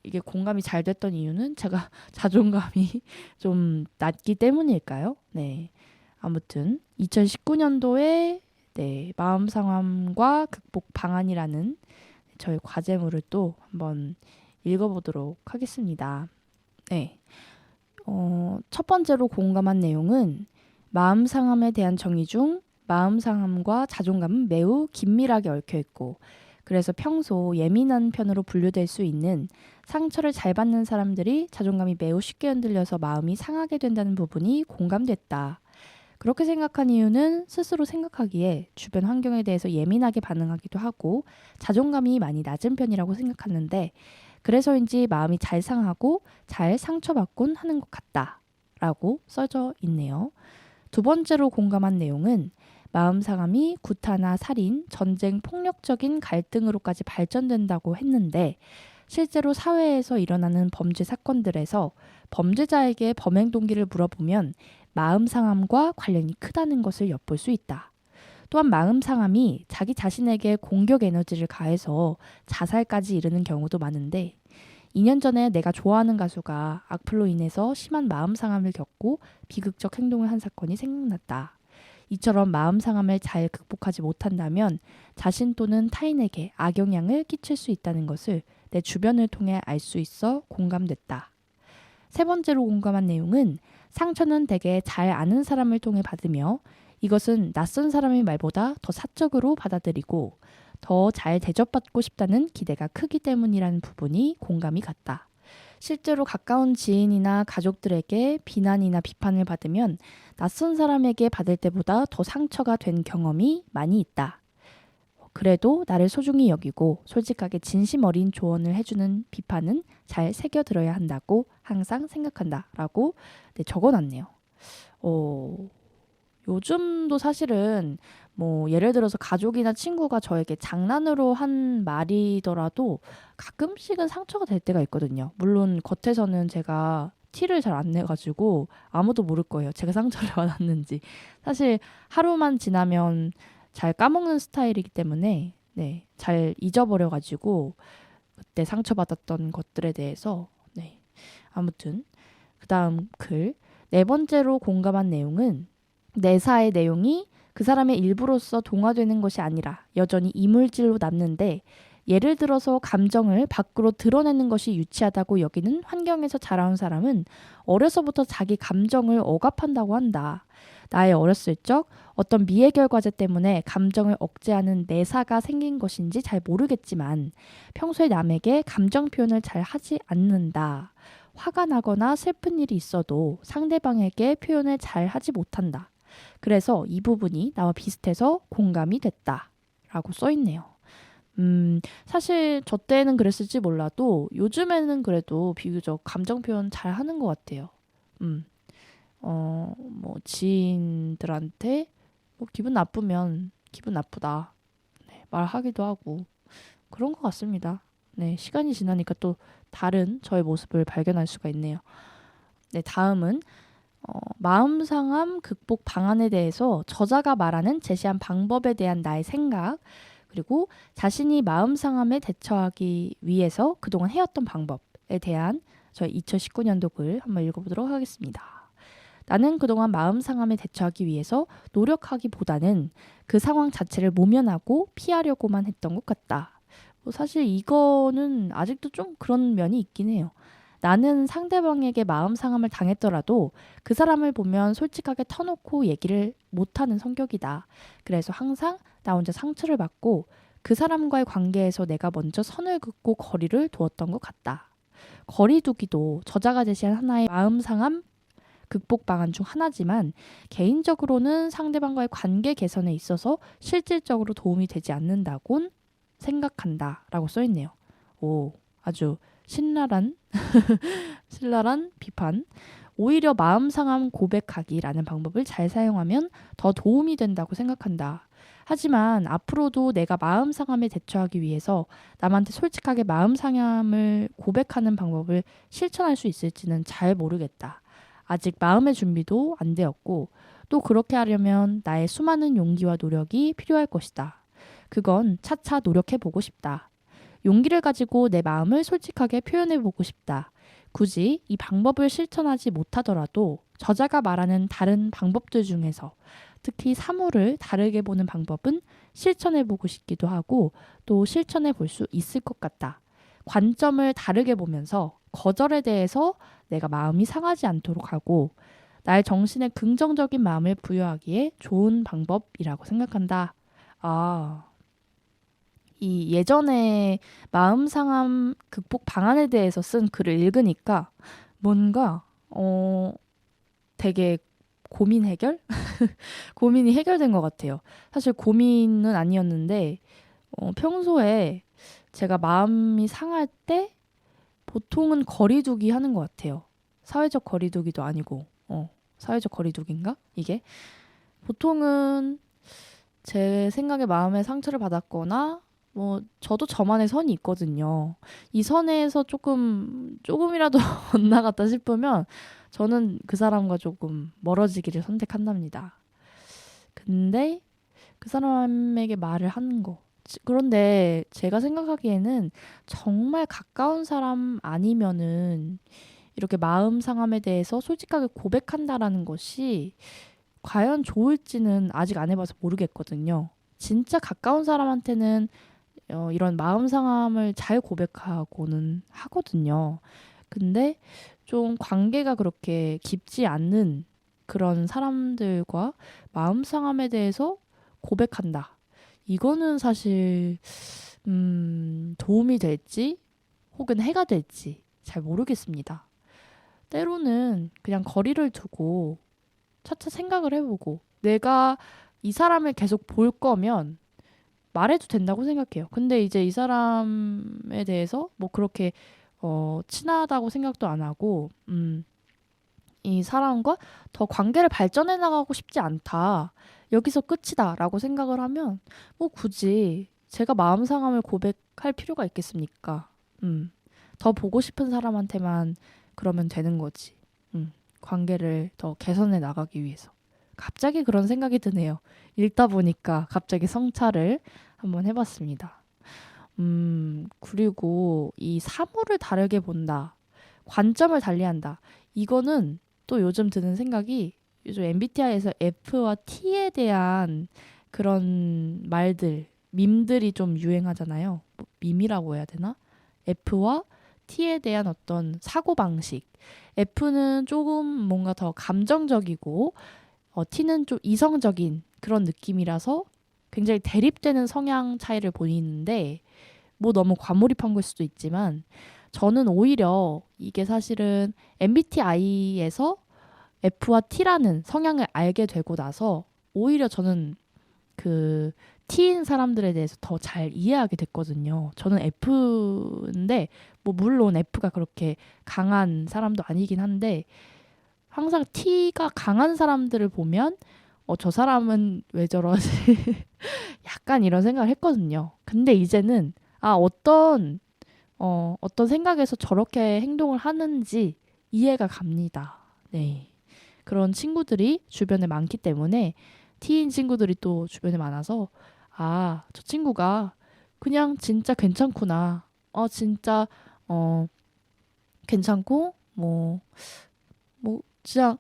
이게 공감이 잘 됐던 이유는 제가 자존감이 좀 낮기 때문일까요? 네. 아무튼 2019년도에 마음 상함과 극복 방안이라는 저희 과제물을 또 한번 읽어보도록 하겠습니다. 네. 첫 번째로 공감한 내용은 마음 상함에 대한 정의 중 마음 상함과 자존감은 매우 긴밀하게 얽혀 있고 그래서 평소 예민한 편으로 분류될 수 있는 상처를 잘 받는 사람들이 자존감이 매우 쉽게 흔들려서 마음이 상하게 된다는 부분이 공감됐다. 그렇게 생각한 이유는 스스로 생각하기에 주변 환경에 대해서 예민하게 반응하기도 하고 자존감이 많이 낮은 편이라고 생각하는데 그래서인지 마음이 잘 상하고 잘 상처받곤 하는 것 같다 라고 써져 있네요. 두 번째로 공감한 내용은 마음 상함이 구타나 살인, 전쟁, 폭력적인 갈등으로까지 발전된다고 했는데 실제로 사회에서 일어나는 범죄 사건들에서 범죄자에게 범행 동기를 물어보면 마음 상함과 관련이 크다는 것을 엿볼 수 있다. 또한 마음 상함이 자기 자신에게 공격 에너지를 가해서 자살까지 이르는 경우도 많은데 2년 전에 내가 좋아하는 가수가 악플로 인해서 심한 마음 상함을 겪고 비극적 행동을 한 사건이 생각났다. 이처럼 마음 상함을 잘 극복하지 못한다면 자신 또는 타인에게 악영향을 끼칠 수 있다는 것을 내 주변을 통해 알 수 있어 공감됐다. 세 번째로 공감한 내용은 상처는 대개 잘 아는 사람을 통해 받으며 이것은 낯선 사람의 말보다 더 사적으로 받아들이고 더 잘 대접받고 싶다는 기대가 크기 때문이라는 부분이 공감이 갔다. 실제로 가까운 지인이나 가족들에게 비난이나 비판을 받으면 낯선 사람에게 받을 때보다 더 상처가 된 경험이 많이 있다. 그래도 나를 소중히 여기고 솔직하게 진심 어린 조언을 해주는 비판은 잘 새겨들어야 한다고 항상 생각한다 라고 적어놨네요. 요즘도 사실은 뭐 예를 들어서 가족이나 친구가 저에게 장난으로 한 말이더라도 가끔씩은 상처가 될 때가 있거든요. 물론 겉에서는 제가 티를 잘 안 내가지고 아무도 모를 거예요. 제가 상처를 받았는지. 사실 하루만 지나면 잘 까먹는 스타일이기 때문에 잘 잊어버려가지고 그때 상처받았던 것들에 대해서 아무튼 그 다음 글 네 번째로 공감한 내용은 내사의 내용이 그 사람의 일부로서 동화되는 것이 아니라 여전히 이물질로 남는데 예를 들어서 감정을 밖으로 드러내는 것이 유치하다고 여기는 환경에서 자라온 사람은 어려서부터 자기 감정을 억압한다고 한다. 나의 어렸을 적 어떤 미해결 과제 때문에 감정을 억제하는 내사가 생긴 것인지 잘 모르겠지만 평소에 남에게 감정 표현을 잘 하지 않는다. 화가 나거나 슬픈 일이 있어도 상대방에게 표현을 잘 하지 못한다. 그래서 이 부분이 나와 비슷해서 공감이 됐다. 라고 써있네요. 사실 저 때는 그랬을지 몰라도 요즘에는 그래도 비교적 감정 표현 잘 하는 것 같아요. 뭐 지인들한테 뭐 기분 나쁘면 기분 나쁘다 말하기도 하고 그런 것 같습니다. 시간이 지나니까 또 다른 저의 모습을 발견할 수가 있네요. 다음은 마음 상함 극복 방안에 대해서 저자가 말하는 제시한 방법에 대한 나의 생각 그리고 자신이 마음 상함에 대처하기 위해서 그동안 해왔던 방법에 대한 저희 2019년도 글 한번 읽어보도록 하겠습니다. 나는 그동안 마음 상함에 대처하기 위해서 노력하기보다는 그 상황 자체를 모면하고 피하려고만 했던 것 같다. 사실 이거는 아직도 좀 그런 면이 있긴 해요. 나는 상대방에게 마음 상함을 당했더라도 그 사람을 보면 솔직하게 터놓고 얘기를 못하는 성격이다. 그래서 항상 나 혼자 상처를 받고 그 사람과의 관계에서 내가 먼저 선을 긋고 거리를 두었던 것 같다. 거리두기도 저자가 제시한 하나의 마음 상함 극복 방안 중 하나지만 개인적으로는 상대방과의 관계 개선에 있어서 실질적으로 도움이 되지 않는다곤 생각한다 라고 써있네요. 오, 아주 신랄한 신랄한 비판. 오히려 마음 상함 고백하기라는 방법을 잘 사용하면 더 도움이 된다고 생각한다. 하지만 앞으로도 내가 마음 상함에 대처하기 위해서 남한테 솔직하게 마음 상함을 고백하는 방법을 실천할 수 있을지는 잘 모르겠다. 아직 마음의 준비도 안 되었고 또 그렇게 하려면 나의 수많은 용기와 노력이 필요할 것이다. 그건 차차 노력해보고 싶다. 용기를 가지고 내 마음을 솔직하게 표현해보고 싶다. 굳이 이 방법을 실천하지 못하더라도 저자가 말하는 다른 방법들 중에서 특히 사물을 다르게 보는 방법은 실천해보고 싶기도 하고 또 실천해볼 수 있을 것 같다. 관점을 다르게 보면서 거절에 대해서 내가 마음이 상하지 않도록 하고 나의 정신에 긍정적인 마음을 부여하기에 좋은 방법이라고 생각한다. 아, 이 예전에 마음 상함 극복 방안에 대해서 쓴 글을 읽으니까 뭔가 되게 고민 해결? 고민이 해결된 것 같아요. 사실 고민은 아니었는데 평소에 제가 마음이 상할 때 보통은 거리두기 하는 것 같아요. 사회적 거리두기도 아니고 사회적 거리두기인가? 이게? 보통은 제 생각에 마음에 상처를 받았거나 저도 저만의 선이 있거든요. 이 선에서 조금이라도 엇나갔다 싶으면 저는 그 사람과 조금 멀어지기를 선택한답니다. 근데 그 사람에게 말을 하는 거. 그런데 제가 생각하기에는 정말 가까운 사람 아니면은 이렇게 마음 상함에 대해서 솔직하게 고백한다라는 것이 과연 좋을지는 아직 안 해봐서 모르겠거든요. 진짜 가까운 사람한테는 이런 마음 상함을 잘 고백하고는 하거든요. 근데 좀 관계가 그렇게 깊지 않는 그런 사람들과 마음 상함에 대해서 고백한다. 이거는 사실 도움이 될지 혹은 해가 될지 잘 모르겠습니다. 때로는 그냥 거리를 두고 차차 생각을 해보고 내가 이 사람을 계속 볼 거면 말해도 된다고 생각해요. 근데 이제 이 사람에 대해서 뭐 그렇게 친하다고 생각도 안 하고 이 사람과 더 관계를 발전해 나가고 싶지 않다. 여기서 끝이다라고 생각을 하면 뭐 굳이 제가 마음 상함을 고백할 필요가 있겠습니까? 더 보고 싶은 사람한테만 그러면 되는 거지. 관계를 더 개선해 나가기 위해서. 갑자기 그런 생각이 드네요. 읽다 보니까 갑자기 성찰을 한번 해봤습니다. 그리고 이 사물을 다르게 본다. 관점을 달리한다. 이거는 또 요즘 드는 생각이 요즘 MBTI에서 F와 T에 대한 그런 말들, 밈들이 좀 유행하잖아요. 뭐 밈이라고 해야 되나? F와 T에 대한 어떤 사고방식. F는 조금 뭔가 더 감정적이고 T는 좀 이성적인 그런 느낌이라서 굉장히 대립되는 성향 차이를 보이는데 뭐 너무 과몰입한 걸 수도 있지만 저는 오히려 이게 사실은 MBTI에서 F와 T라는 성향을 알게 되고 나서 오히려 저는 그 T인 사람들에 대해서 더 잘 이해하게 됐거든요. 저는 F인데 뭐 물론 F가 그렇게 강한 사람도 아니긴 한데 항상 T가 강한 사람들을 보면 저 사람은 왜 저러지? 약간 이런 생각을 했거든요. 근데 이제는 어떤 생각에서 저렇게 행동을 하는지 이해가 갑니다. 네. 그런 친구들이 주변에 많기 때문에 T인 친구들이 또 주변에 많아서 저 친구가 그냥 진짜 괜찮구나. 진짜 괜찮고 진짜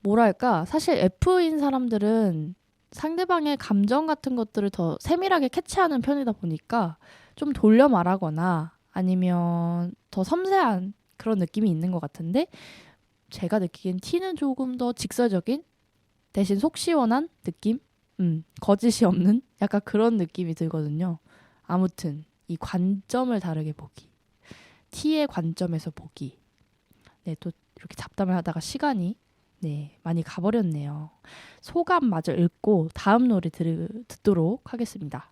뭐랄까 사실 F인 사람들은 상대방의 감정 같은 것들을 더 세밀하게 캐치하는 편이다 보니까 좀 돌려 말하거나 아니면 더 섬세한 그런 느낌이 있는 것 같은데 제가 느끼기엔 T는 조금 더 직설적인 대신 속 시원한 느낌? 거짓이 없는 약간 그런 느낌이 들거든요. 아무튼 이 관점을 다르게 보기. T의 관점에서 보기. 네, 또 이렇게 잡담을 하다가 시간이 많이 가버렸네요. 소감마저 읽고 다음 노래 듣도록 하겠습니다.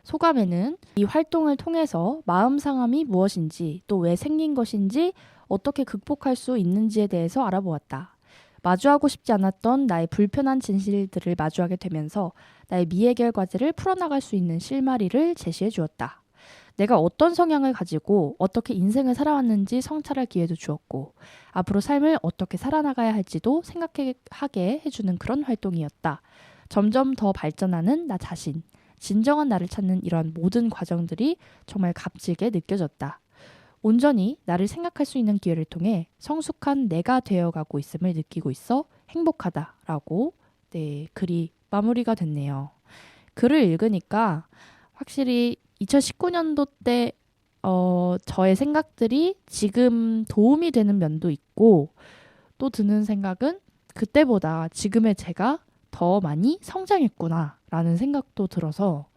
소감에는 이 활동을 통해서 마음 상함이 무엇인지 또 왜 생긴 것인지 어떻게 극복할 수 있는지에 대해서 알아보았다. 마주하고 싶지 않았던 나의 불편한 진실들을 마주하게 되면서 나의 미해결 과제를 풀어나갈 수 있는 실마리를 제시해 주었다. 내가 어떤 성향을 가지고 어떻게 인생을 살아왔는지 성찰할 기회도 주었고 앞으로 삶을 어떻게 살아나가야 할지도 생각하게 해주는 그런 활동이었다. 점점 더 발전하는 나 자신, 진정한 나를 찾는 이러한 모든 과정들이 정말 값지게 느껴졌다. 온전히 나를 생각할 수 있는 기회를 통해 성숙한 내가 되어가고 있음을 느끼고 있어 행복하다라고 글이 마무리가 됐네요. 글을 읽으니까 확실히 2019년도 때 저의 생각들이 지금 도움이 되는 면도 있고 또 드는 생각은 그때보다 지금의 제가 더 많이 성장했구나라는 생각도 들어서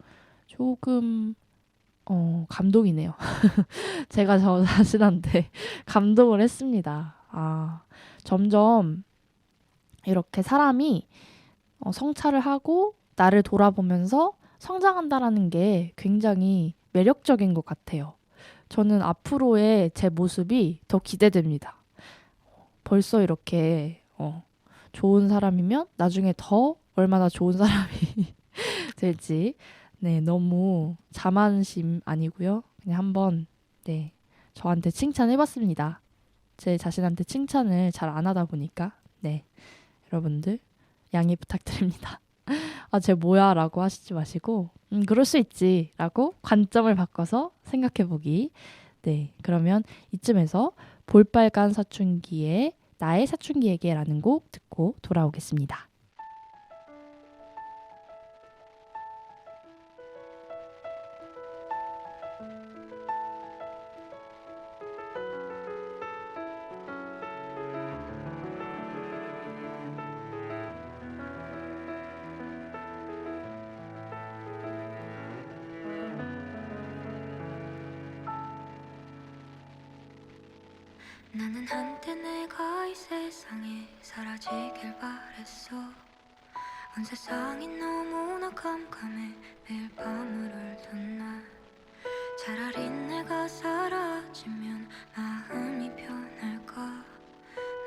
조금 감동이네요. 제가 저 자신한테 감동을 했습니다. 점점 이렇게 사람이 성찰을 하고 나를 돌아보면서 성장한다라는 게 굉장히 매력적인 것 같아요. 저는 앞으로의 제 모습이 더 기대됩니다. 벌써 이렇게 좋은 사람이면 나중에 더 얼마나 좋은 사람이 될지 너무 자만심 아니고요. 그냥 한번 저한테 칭찬해봤습니다. 제 자신한테 칭찬을 잘 안 하다 보니까 여러분들 양해 부탁드립니다. 쟤 뭐야 라고 하시지 마시고 그럴 수 있지 라고 관점을 바꿔서 생각해보기. 그러면 이쯤에서 볼빨간 사춘기의 나의 사춘기에게 라는 곡 듣고 돌아오겠습니다. 나는 한때 내가 이 세상에 사라지길 바랬어. 온 세상이 너무나 깜깜해 매일 밤을 울던 날. 차라리 내가 사라지면 마음이 편할까.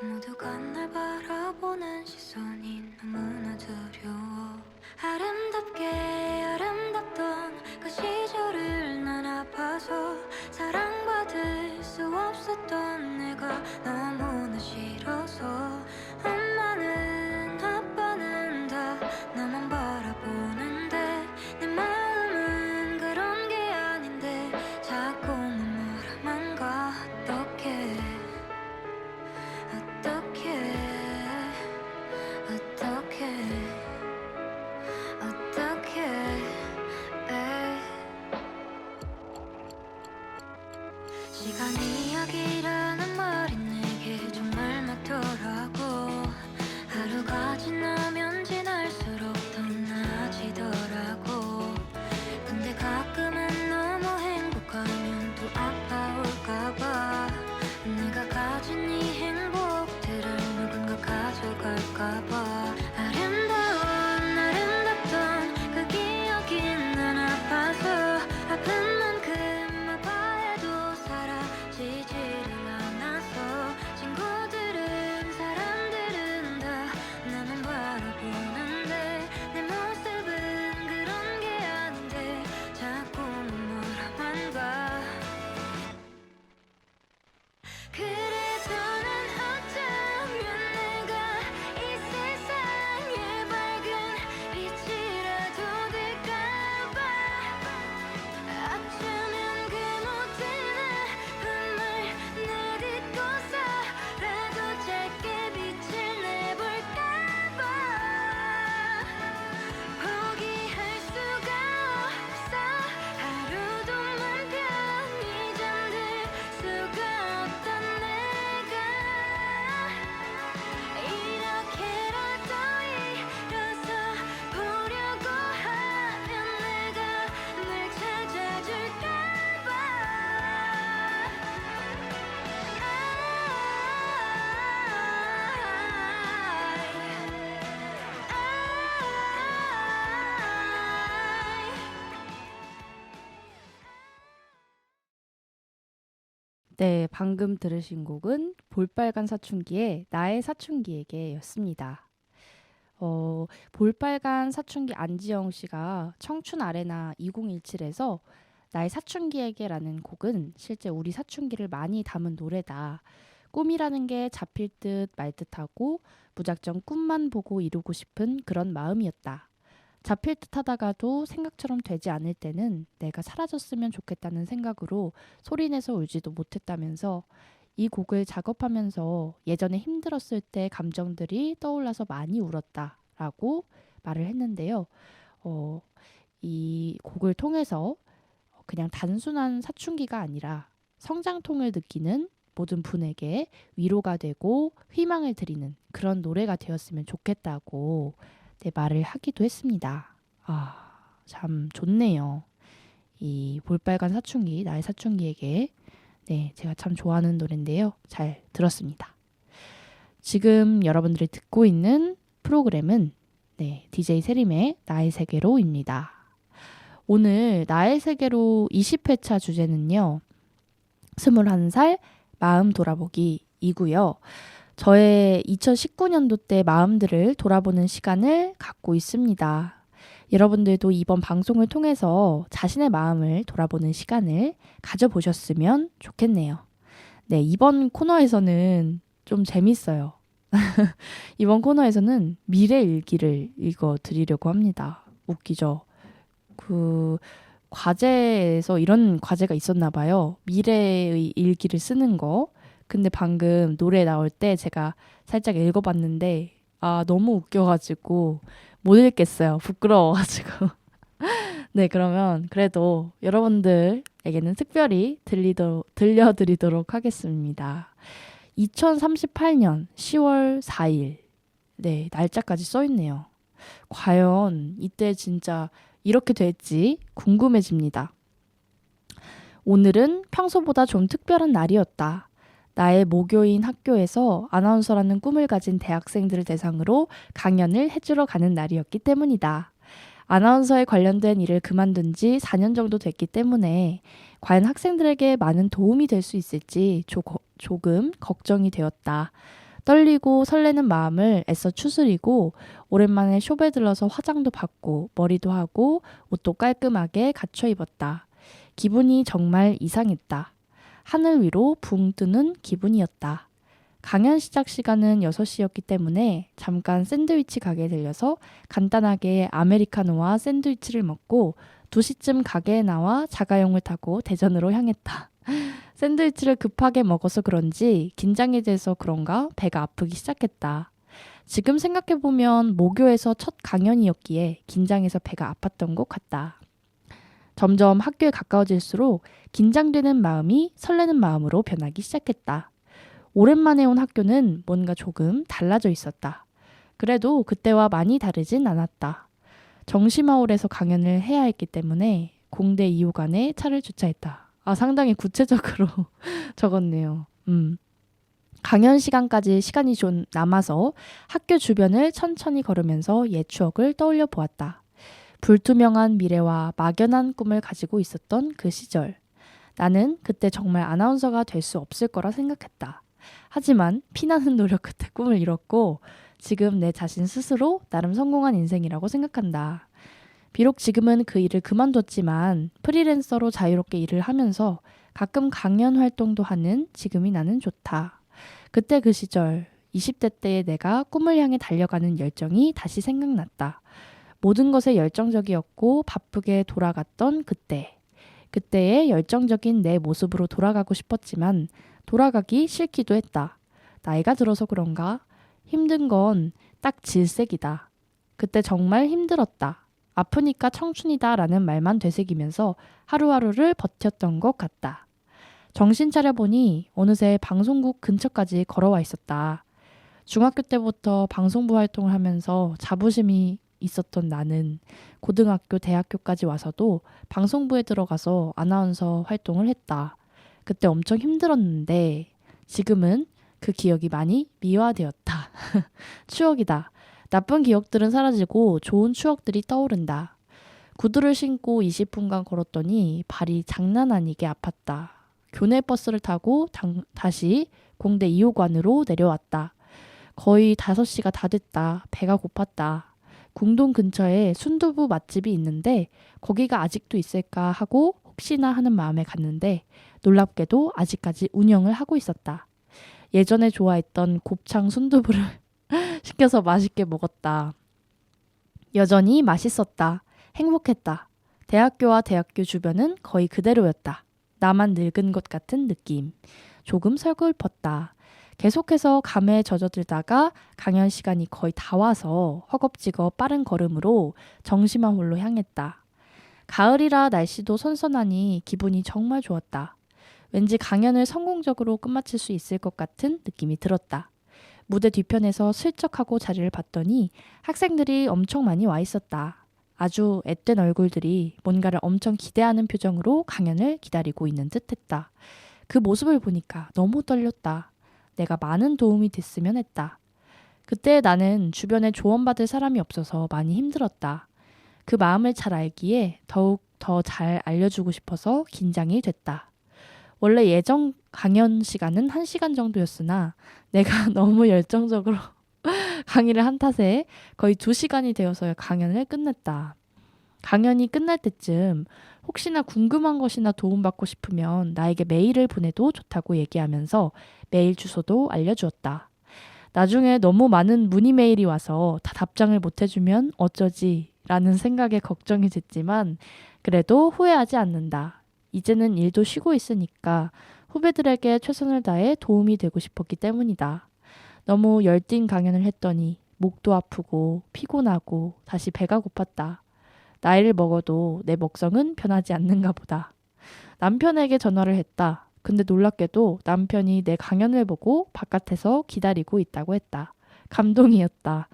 모두가 날 바라보는 시선이 너무나 두려워. 아름답게 아름답던 그 시절을 난 아파서 사랑받을 수 없었던 내가 너무나 싫어서. 엄마는 아빠는 다 나만 바라보는데 내 마음은 그런 게 아닌데 자꾸만 뭐라만 가. 어떡해 시간 이야기라는 말이 내게 정말 맞더라고. 하루가 지나면 지날수록 더 나아지더라고. 근데 가끔은 너무 행복하면 또 아파올까봐. 내가 가진 이 행복들을 누군가 가져갈까봐. 아름답던 그 기억이 난 아파서 아픈 만큼 아파해도 사라지지를 않아서. 친구들은 사람들은 다 나만 바라보는데 내 모습은 그런 게 아닌데 자꾸 뭐라만 봐. 그래도 난 어쩌면 내가 이 세상에 네, 방금 들으신 곡은 볼빨간 사춘기의 나의 사춘기에게 였습니다. 볼빨간 사춘기 안지영 씨가 청춘 아레나 2017에서 나의 사춘기에게라는 곡은 실제 우리 사춘기를 많이 담은 노래다. 꿈이라는 게 잡힐 듯 말 듯하고 무작정 꿈만 보고 이루고 싶은 그런 마음이었다. 잡힐 듯 하다가도 생각처럼 되지 않을 때는 내가 사라졌으면 좋겠다는 생각으로 소리내서 울지도 못했다면서 이 곡을 작업하면서 예전에 힘들었을 때 감정들이 떠올라서 많이 울었다라고 말을 했는데요. 이 곡을 통해서 그냥 단순한 사춘기가 아니라 성장통을 느끼는 모든 분에게 위로가 되고 희망을 드리는 그런 노래가 되었으면 좋겠다고 말을 하기도 했습니다. 참 좋네요. 이 볼빨간 사춘기, 나의 사춘기에게 제가 참 좋아하는 노래인데요. 잘 들었습니다. 지금 여러분들이 듣고 있는 프로그램은 DJ 세림의 나의 세계로입니다. 오늘 나의 세계로 20회차 주제는요. 21살 마음 돌아보기이고요. 저의 2019년도 때 마음들을 돌아보는 시간을 갖고 있습니다. 여러분들도 이번 방송을 통해서 자신의 마음을 돌아보는 시간을 가져보셨으면 좋겠네요. 이번 코너에서는 좀 재밌어요. 이번 코너에서는 미래 일기를 읽어드리려고 합니다. 웃기죠? 과제에서 이런 과제가 있었나 봐요. 미래의 일기를 쓰는 거. 근데 방금 노래 나올 때 제가 살짝 읽어봤는데 너무 웃겨가지고 못 읽겠어요. 부끄러워가지고. 그러면 그래도 여러분들에게는 특별히 들려드리도록 하겠습니다. 2038년 10월 4일 날짜까지 써있네요. 과연 이때 진짜 이렇게 될지 궁금해집니다. 오늘은 평소보다 좀 특별한 날이었다. 나의 모교인 학교에서 아나운서라는 꿈을 가진 대학생들을 대상으로 강연을 해주러 가는 날이었기 때문이다. 아나운서에 관련된 일을 그만둔 지 4년 정도 됐기 때문에 과연 학생들에게 많은 도움이 될 수 있을지 조금 걱정이 되었다. 떨리고 설레는 마음을 애써 추스리고 오랜만에 숍에 들러서 화장도 받고 머리도 하고 옷도 깔끔하게 갖춰 입었다. 기분이 정말 이상했다. 하늘 위로 붕 뜨는 기분이었다. 강연 시작 시간은 6시였기 때문에 잠깐 샌드위치 가게에 들려서 간단하게 아메리카노와 샌드위치를 먹고 2시쯤 가게에 나와 자가용을 타고 대전으로 향했다. 샌드위치를 급하게 먹어서 그런지 긴장이 돼서 그런가 배가 아프기 시작했다. 지금 생각해보면 모교에서 첫 강연이었기에 긴장해서 배가 아팠던 것 같다. 점점 학교에 가까워질수록 긴장되는 마음이 설레는 마음으로 변하기 시작했다. 오랜만에 온 학교는 뭔가 조금 달라져 있었다. 그래도 그때와 많이 다르진 않았다. 정심화홀에서 강연을 해야 했기 때문에 공대 2호관에 차를 주차했다. 상당히 구체적으로 적었네요. 강연 시간까지 시간이 좀 남아서 학교 주변을 천천히 걸으면서 옛 추억을 떠올려 보았다. 불투명한 미래와 막연한 꿈을 가지고 있었던 그 시절. 나는 그때 정말 아나운서가 될 수 없을 거라 생각했다. 하지만 피나는 노력 끝에 꿈을 이뤘고 지금 내 자신 스스로 나름 성공한 인생이라고 생각한다. 비록 지금은 그 일을 그만뒀지만 프리랜서로 자유롭게 일을 하면서 가끔 강연 활동도 하는 지금이 나는 좋다. 그때 그 시절 20대 때의 내가 꿈을 향해 달려가는 열정이 다시 생각났다. 모든 것에 열정적이었고 바쁘게 돌아갔던 그때의 열정적인 내 모습으로 돌아가고 싶었지만 돌아가기 싫기도 했다. 나이가 들어서 그런가? 힘든 건 딱 질색이다. 그때 정말 힘들었다. 아프니까 청춘이다 라는 말만 되새기면서 하루하루를 버텼던 것 같다. 정신 차려보니 어느새 방송국 근처까지 걸어와 있었다. 중학교 때부터 방송부 활동을 하면서 자부심이 있었던 나는 고등학교, 대학교까지 와서도 방송부에 들어가서 아나운서 활동을 했다. 그때 엄청 힘들었는데 지금은 그 기억이 많이 미화되었다. 추억이다. 나쁜 기억들은 사라지고 좋은 추억들이 떠오른다. 구두를 신고 20분간 걸었더니 발이 장난 아니게 아팠다. 교내 버스를 타고 다시 공대 2호관으로 내려왔다. 거의 5시가 다 됐다. 배가 고팠다. 궁동 근처에 순두부 맛집이 있는데 거기가 아직도 있을까 하고 혹시나 하는 마음에 갔는데 놀랍게도 아직까지 운영을 하고 있었다. 예전에 좋아했던 곱창 순두부를 시켜서 맛있게 먹었다. 여전히 맛있었다. 행복했다. 대학교와 대학교 주변은 거의 그대로였다. 나만 늙은 것 같은 느낌. 조금 서글펐다. 계속해서 감에 젖어들다가 강연 시간이 거의 다 와서 허겁지겁 빠른 걸음으로 정심한 홀로 향했다. 가을이라 날씨도 선선하니 기분이 정말 좋았다. 왠지 강연을 성공적으로 끝마칠 수 있을 것 같은 느낌이 들었다. 무대 뒤편에서 슬쩍하고 자리를 봤더니 학생들이 엄청 많이 와 있었다. 아주 앳된 얼굴들이 뭔가를 엄청 기대하는 표정으로 강연을 기다리고 있는 듯 했다. 그 모습을 보니까 너무 떨렸다. 내가 많은 도움이 됐으면 했다. 그때 나는 주변에 조언받을 사람이 없어서 많이 힘들었다. 그 마음을 잘 알기에 더욱 더 잘 알려주고 싶어서 긴장이 됐다. 원래 예정 강연 시간은 1시간 정도였으나 내가 너무 열정적으로 강의를 한 탓에 거의 2시간이 되어서 강연을 끝냈다. 강연이 끝날 때쯤 혹시나 궁금한 것이나 도움받고 싶으면 나에게 메일을 보내도 좋다고 얘기하면서 메일 주소도 알려주었다. 나중에 너무 많은 문의 메일이 와서 다 답장을 못 해주면 어쩌지 라는 생각에 걱정이 됐지만 그래도 후회하지 않는다. 이제는 일도 쉬고 있으니까 후배들에게 최선을 다해 도움이 되고 싶었기 때문이다. 너무 열띤 강연을 했더니 목도 아프고 피곤하고 다시 배가 고팠다. 나이를 먹어도 내 먹성은 변하지 않는가 보다. 남편에게 전화를 했다. 근데 놀랍게도 남편이 내 강연을 보고 바깥에서 기다리고 있다고 했다. 감동이었다.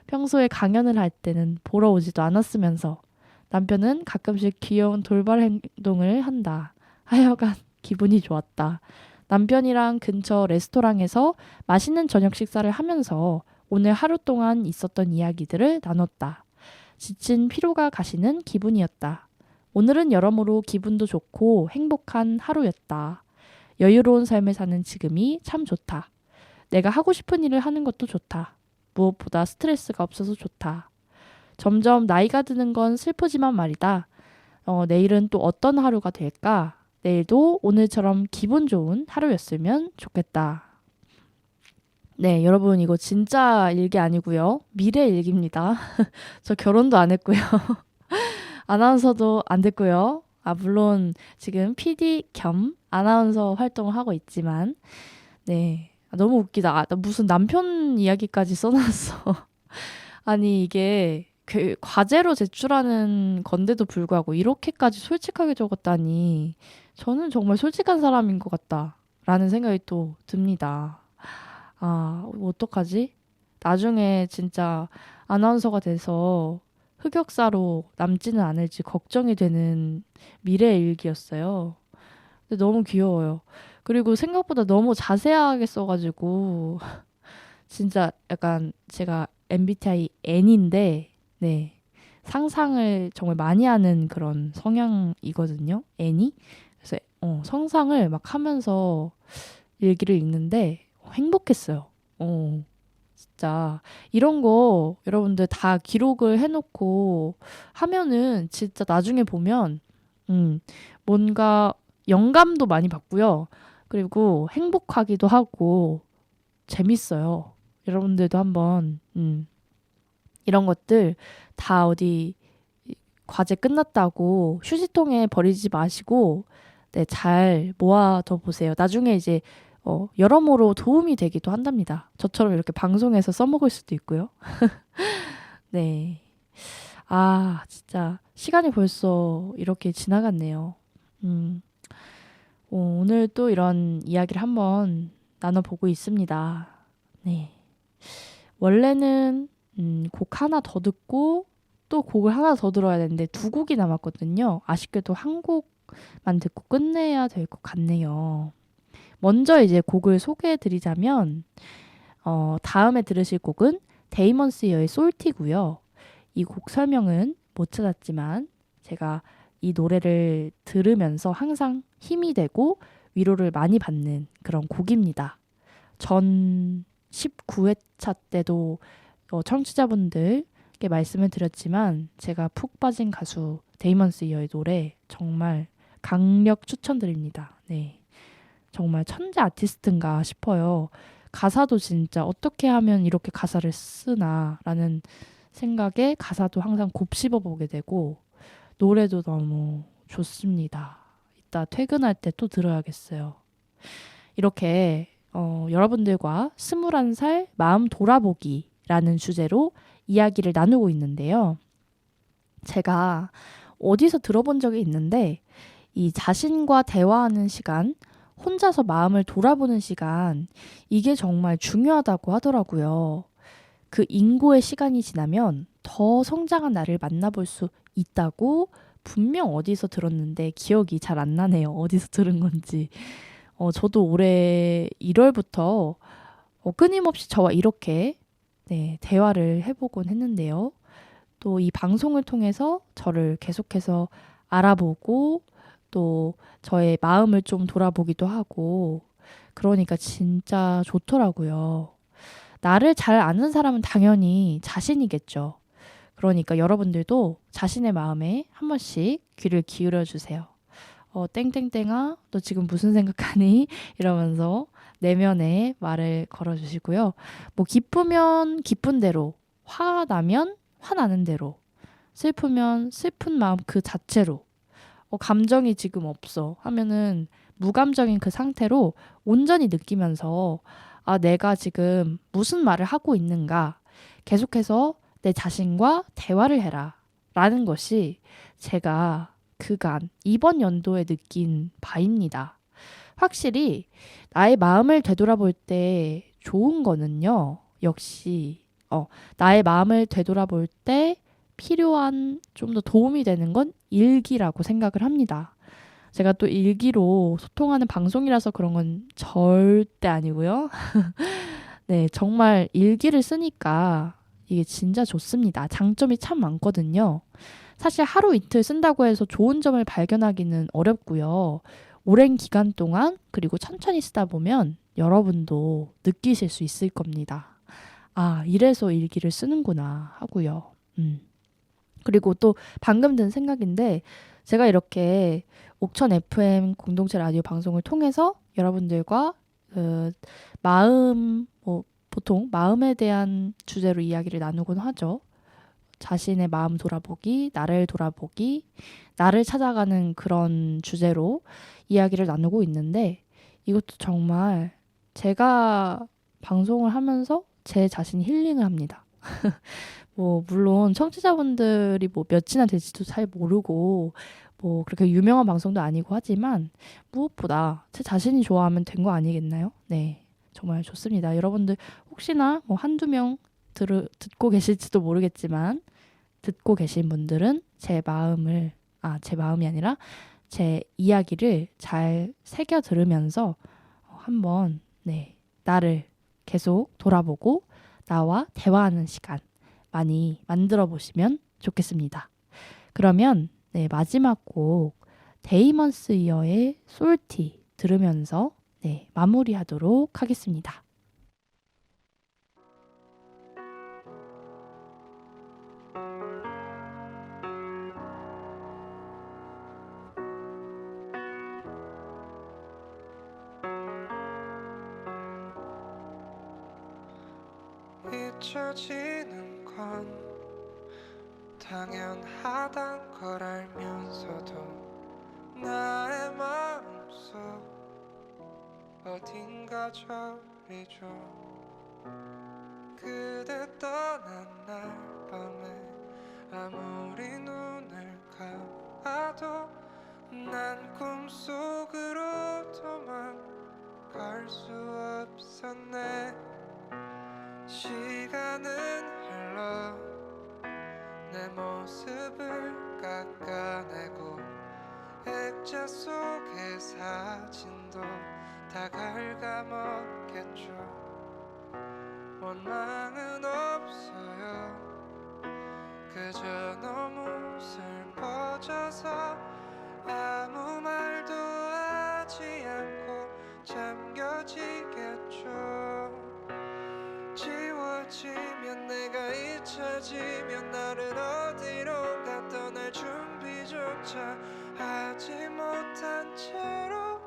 평소에 강연을 할 때는 보러 오지도 않았으면서 남편은 가끔씩 귀여운 돌발 행동을 한다. 하여간 기분이 좋았다. 남편이랑 근처 레스토랑에서 맛있는 저녁 식사를 하면서 오늘 하루 동안 있었던 이야기들을 나눴다. 지친 피로가 가시는 기분이었다. 오늘은 여러모로 기분도 좋고 행복한 하루였다. 여유로운 삶을 사는 지금이 참 좋다. 내가 하고 싶은 일을 하는 것도 좋다. 무엇보다 스트레스가 없어서 좋다. 점점 나이가 드는 건 슬프지만 말이다. 내일은 또 어떤 하루가 될까? 내일도 오늘처럼 기분 좋은 하루였으면 좋겠다. 네, 여러분 이거 진짜 일기 아니고요. 미래 일기입니다. 저 결혼도 안 했고요. 아나운서도 안 됐고요. 물론 지금 PD 겸 아나운서 활동을 하고 있지만 네, 너무 웃기다. 나 무슨 남편 이야기까지 써놨어. 아니 이게 그 과제로 제출하는 건데도 불구하고 이렇게까지 솔직하게 적었다니 저는 정말 솔직한 사람인 것 같다라는 생각이 또 듭니다. 어떡하지? 나중에 진짜 아나운서가 돼서 흑역사로 남지는 않을지 걱정이 되는 미래 일기였어요. 근데 너무 귀여워요. 그리고 생각보다 너무 자세하게 써가지고 진짜 약간 제가 MBTI N인데 네 상상을 정말 많이 하는 그런 성향이거든요. N이. 그래서 상상을 막 하면서 일기를 읽는데 행복했어요. 진짜 이런 거 여러분들 다 기록을 해놓고 하면은 진짜 나중에 보면 뭔가 영감도 많이 받고요. 그리고 행복하기도 하고 재밌어요. 여러분들도 한번 이런 것들 다 어디 과제 끝났다고 휴지통에 버리지 마시고 네, 잘 모아둬 보세요. 나중에 이제 여러모로 도움이 되기도 한답니다. 저처럼 이렇게 방송에서 써먹을 수도 있고요. 네. 진짜 시간이 벌써 이렇게 지나갔네요. 오늘 또 이런 이야기를 한번 나눠보고 있습니다. 네. 원래는 곡 하나 더 듣고 또 곡을 하나 더 들어야 되는데 2곡이 남았거든요. 아쉽게도 한 곡만 듣고 끝내야 될 것 같네요. 먼저 이제 곡을 소개해드리자면 다음에 들으실 곡은 데이먼스이어의 솔티고요. 이 곡 설명은 못 찾았지만 제가 이 노래를 들으면서 항상 힘이 되고 위로를 많이 받는 그런 곡입니다. 전 19회차 때도 청취자분들께 말씀을 드렸지만 제가 푹 빠진 가수 데이먼스 이어의 노래 정말 강력 추천드립니다. 네, 정말 천재 아티스트인가 싶어요. 가사도 진짜 어떻게 하면 이렇게 가사를 쓰나라는 생각에 가사도 항상 곱씹어 보게 되고 노래도 너무 좋습니다. 이따 퇴근할 때 또 들어야겠어요. 이렇게 여러분들과 21살 마음 돌아보기라는 주제로 이야기를 나누고 있는데요. 제가 어디서 들어본 적이 있는데 이 자신과 대화하는 시간, 혼자서 마음을 돌아보는 시간, 이게 정말 중요하다고 하더라고요. 그 인고의 시간이 지나면 더 성장한 나를 만나볼 수 있다고 분명 어디서 들었는데 기억이 잘 안 나네요. 어디서 들은 건지. 저도 올해 1월부터 끊임없이 저와 이렇게 대화를 해보곤 했는데요. 또 이 방송을 통해서 저를 계속해서 알아보고 또 저의 마음을 좀 돌아보기도 하고 그러니까 진짜 좋더라고요. 나를 잘 아는 사람은 당연히 자신이겠죠. 그러니까 여러분들도 자신의 마음에 한 번씩 귀를 기울여 주세요. 땡땡땡아, 너 지금 무슨 생각하니? 이러면서 내면에 말을 걸어주시고요. 뭐 기쁘면 기쁜 대로, 화나면 화나는 대로, 슬프면 슬픈 마음 그 자체로, 감정이 지금 없어 하면은 무감정인 그 상태로 온전히 느끼면서 내가 지금 무슨 말을 하고 있는가 계속해서 내 자신과 대화를 해라 라는 것이 제가 그간 이번 연도에 느낀 바입니다. 확실히 나의 마음을 되돌아볼 때 좋은 거는요. 역시 나의 마음을 되돌아볼 때 필요한 좀 더 도움이 되는 건 일기라고 생각을 합니다. 제가 또 일기로 소통하는 방송이라서 그런 건 절대 아니고요. 네, 정말 일기를 쓰니까 이게 진짜 좋습니다. 장점이 참 많거든요. 사실 하루 이틀 쓴다고 해서 좋은 점을 발견하기는 어렵고요. 오랜 기간 동안 그리고 천천히 쓰다 보면 여러분도 느끼실 수 있을 겁니다. 이래서 일기를 쓰는구나 하고요. 그리고 또 방금 든 생각인데 제가 이렇게 옥천 FM 공동체 라디오 방송을 통해서 여러분들과 마음, 보통 마음에 대한 주제로 이야기를 나누곤 하죠. 자신의 마음 돌아보기, 나를 돌아보기, 나를 찾아가는 그런 주제로 이야기를 나누고 있는데 이것도 정말 제가 방송을 하면서 제 자신이 힐링을 합니다. 물론 청취자분들이 몇이나 될지도 잘 모르고 그렇게 유명한 방송도 아니고 하지만 무엇보다 제 자신이 좋아하면 된 거 아니겠나요? 네, 정말 좋습니다. 여러분들 혹시나 한두 명 듣고 계실지도 모르겠지만 듣고 계신 분들은 제 마음이 아니라 제 이야기를 잘 새겨 들으면서 한번 나를 계속 돌아보고 나와 대화하는 시간 많이 만들어 보시면 좋겠습니다. 그러면 마지막 곡 데이먼스 이어의 솔티 들으면서 마무리하도록 하겠습니다. 잊혀지는 건 당연하단 걸 알면서도 나의 마음속 어딘가 저리죠. 그대 떠난 날 밤에 아무리 눈을 감아도 난 꿈속으로 도망갈 수 없었네. 시간은 흘러 내 모습을 깎아내고 액자 속의 사진도 다 갉아먹겠죠. 원망은 없어요. 그저 너무 슬퍼져서 아무 말도 하지 않고 치워지면 나는 어디론가 떠날 준비조차 하지 못한 채로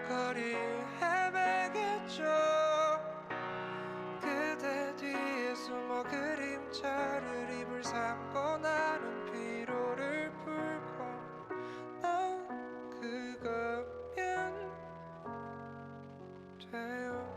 거리 헤매겠죠. 그대 뒤에 숨어 그림자를 입을 삼고 나는 피로를 풀고 난 그거면 돼요.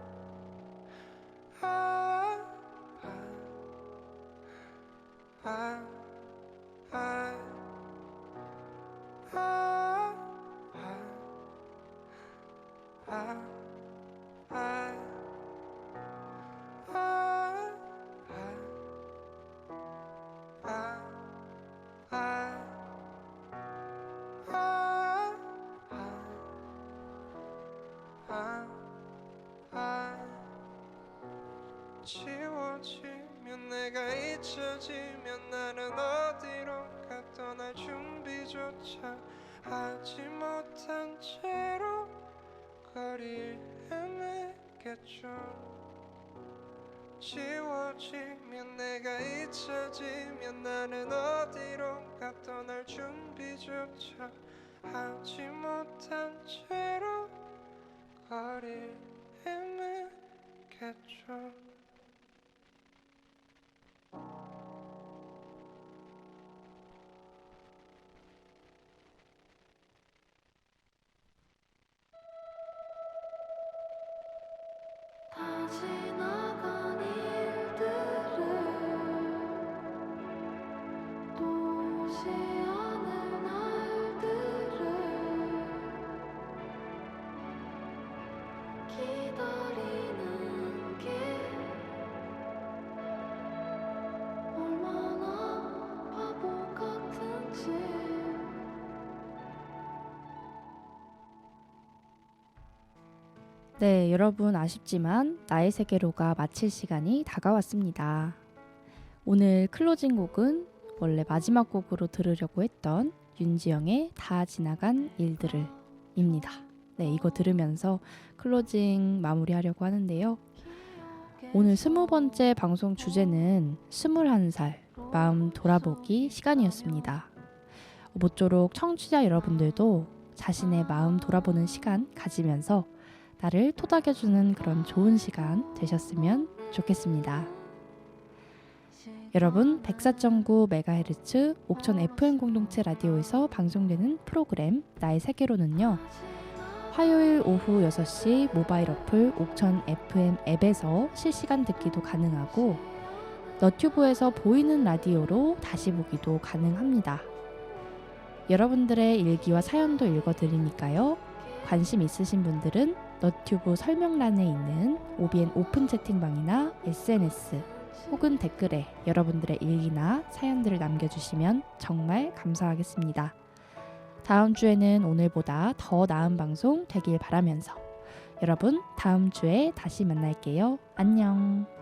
지워지면 내가 잊혀지면 나는 어디론가 떠날 준비조차 하지 못한 채로 거리 헤매겠죠. 지워지면 내가 잊혀지면 나는 어디론가 떠날 준비조차 하지 못한 채로 거리 헤매겠죠. 다 지나간 일들을 또시 않은 날들을 기다리는 게 얼마나 바보 같은지. 네, 여러분 아쉽지만 나의 세계로가 마칠 시간이 다가왔습니다. 오늘 클로징 곡은 원래 마지막 곡으로 들으려고 했던 윤지영의 다 지나간 일들을 입니다. 네, 이거 들으면서 클로징 마무리하려고 하는데요. 오늘 20번째 방송 주제는 21살 마음 돌아보기 시간이었습니다. 모쪼록 청취자 여러분들도 자신의 마음 돌아보는 시간 가지면서 나를 토닥여주는 그런 좋은 시간 되셨으면 좋겠습니다. 여러분 104.9MHz 옥천 FM 공동체 라디오에서 방송되는 프로그램 나의 세계로는요. 화요일 오후 6시 모바일 어플 옥천 FM 앱에서 실시간 듣기도 가능하고 너튜브에서 보이는 라디오로 다시 보기도 가능합니다. 여러분들의 일기와 사연도 읽어드리니까요. 관심 있으신 분들은 너튜브 설명란에 있는 OBN 오픈 채팅방이나 SNS 혹은 댓글에 여러분들의 일기나 사연들을 남겨주시면 정말 감사하겠습니다. 다음 주에는 오늘보다 더 나은 방송 되길 바라면서 여러분 다음 주에 다시 만날게요. 안녕.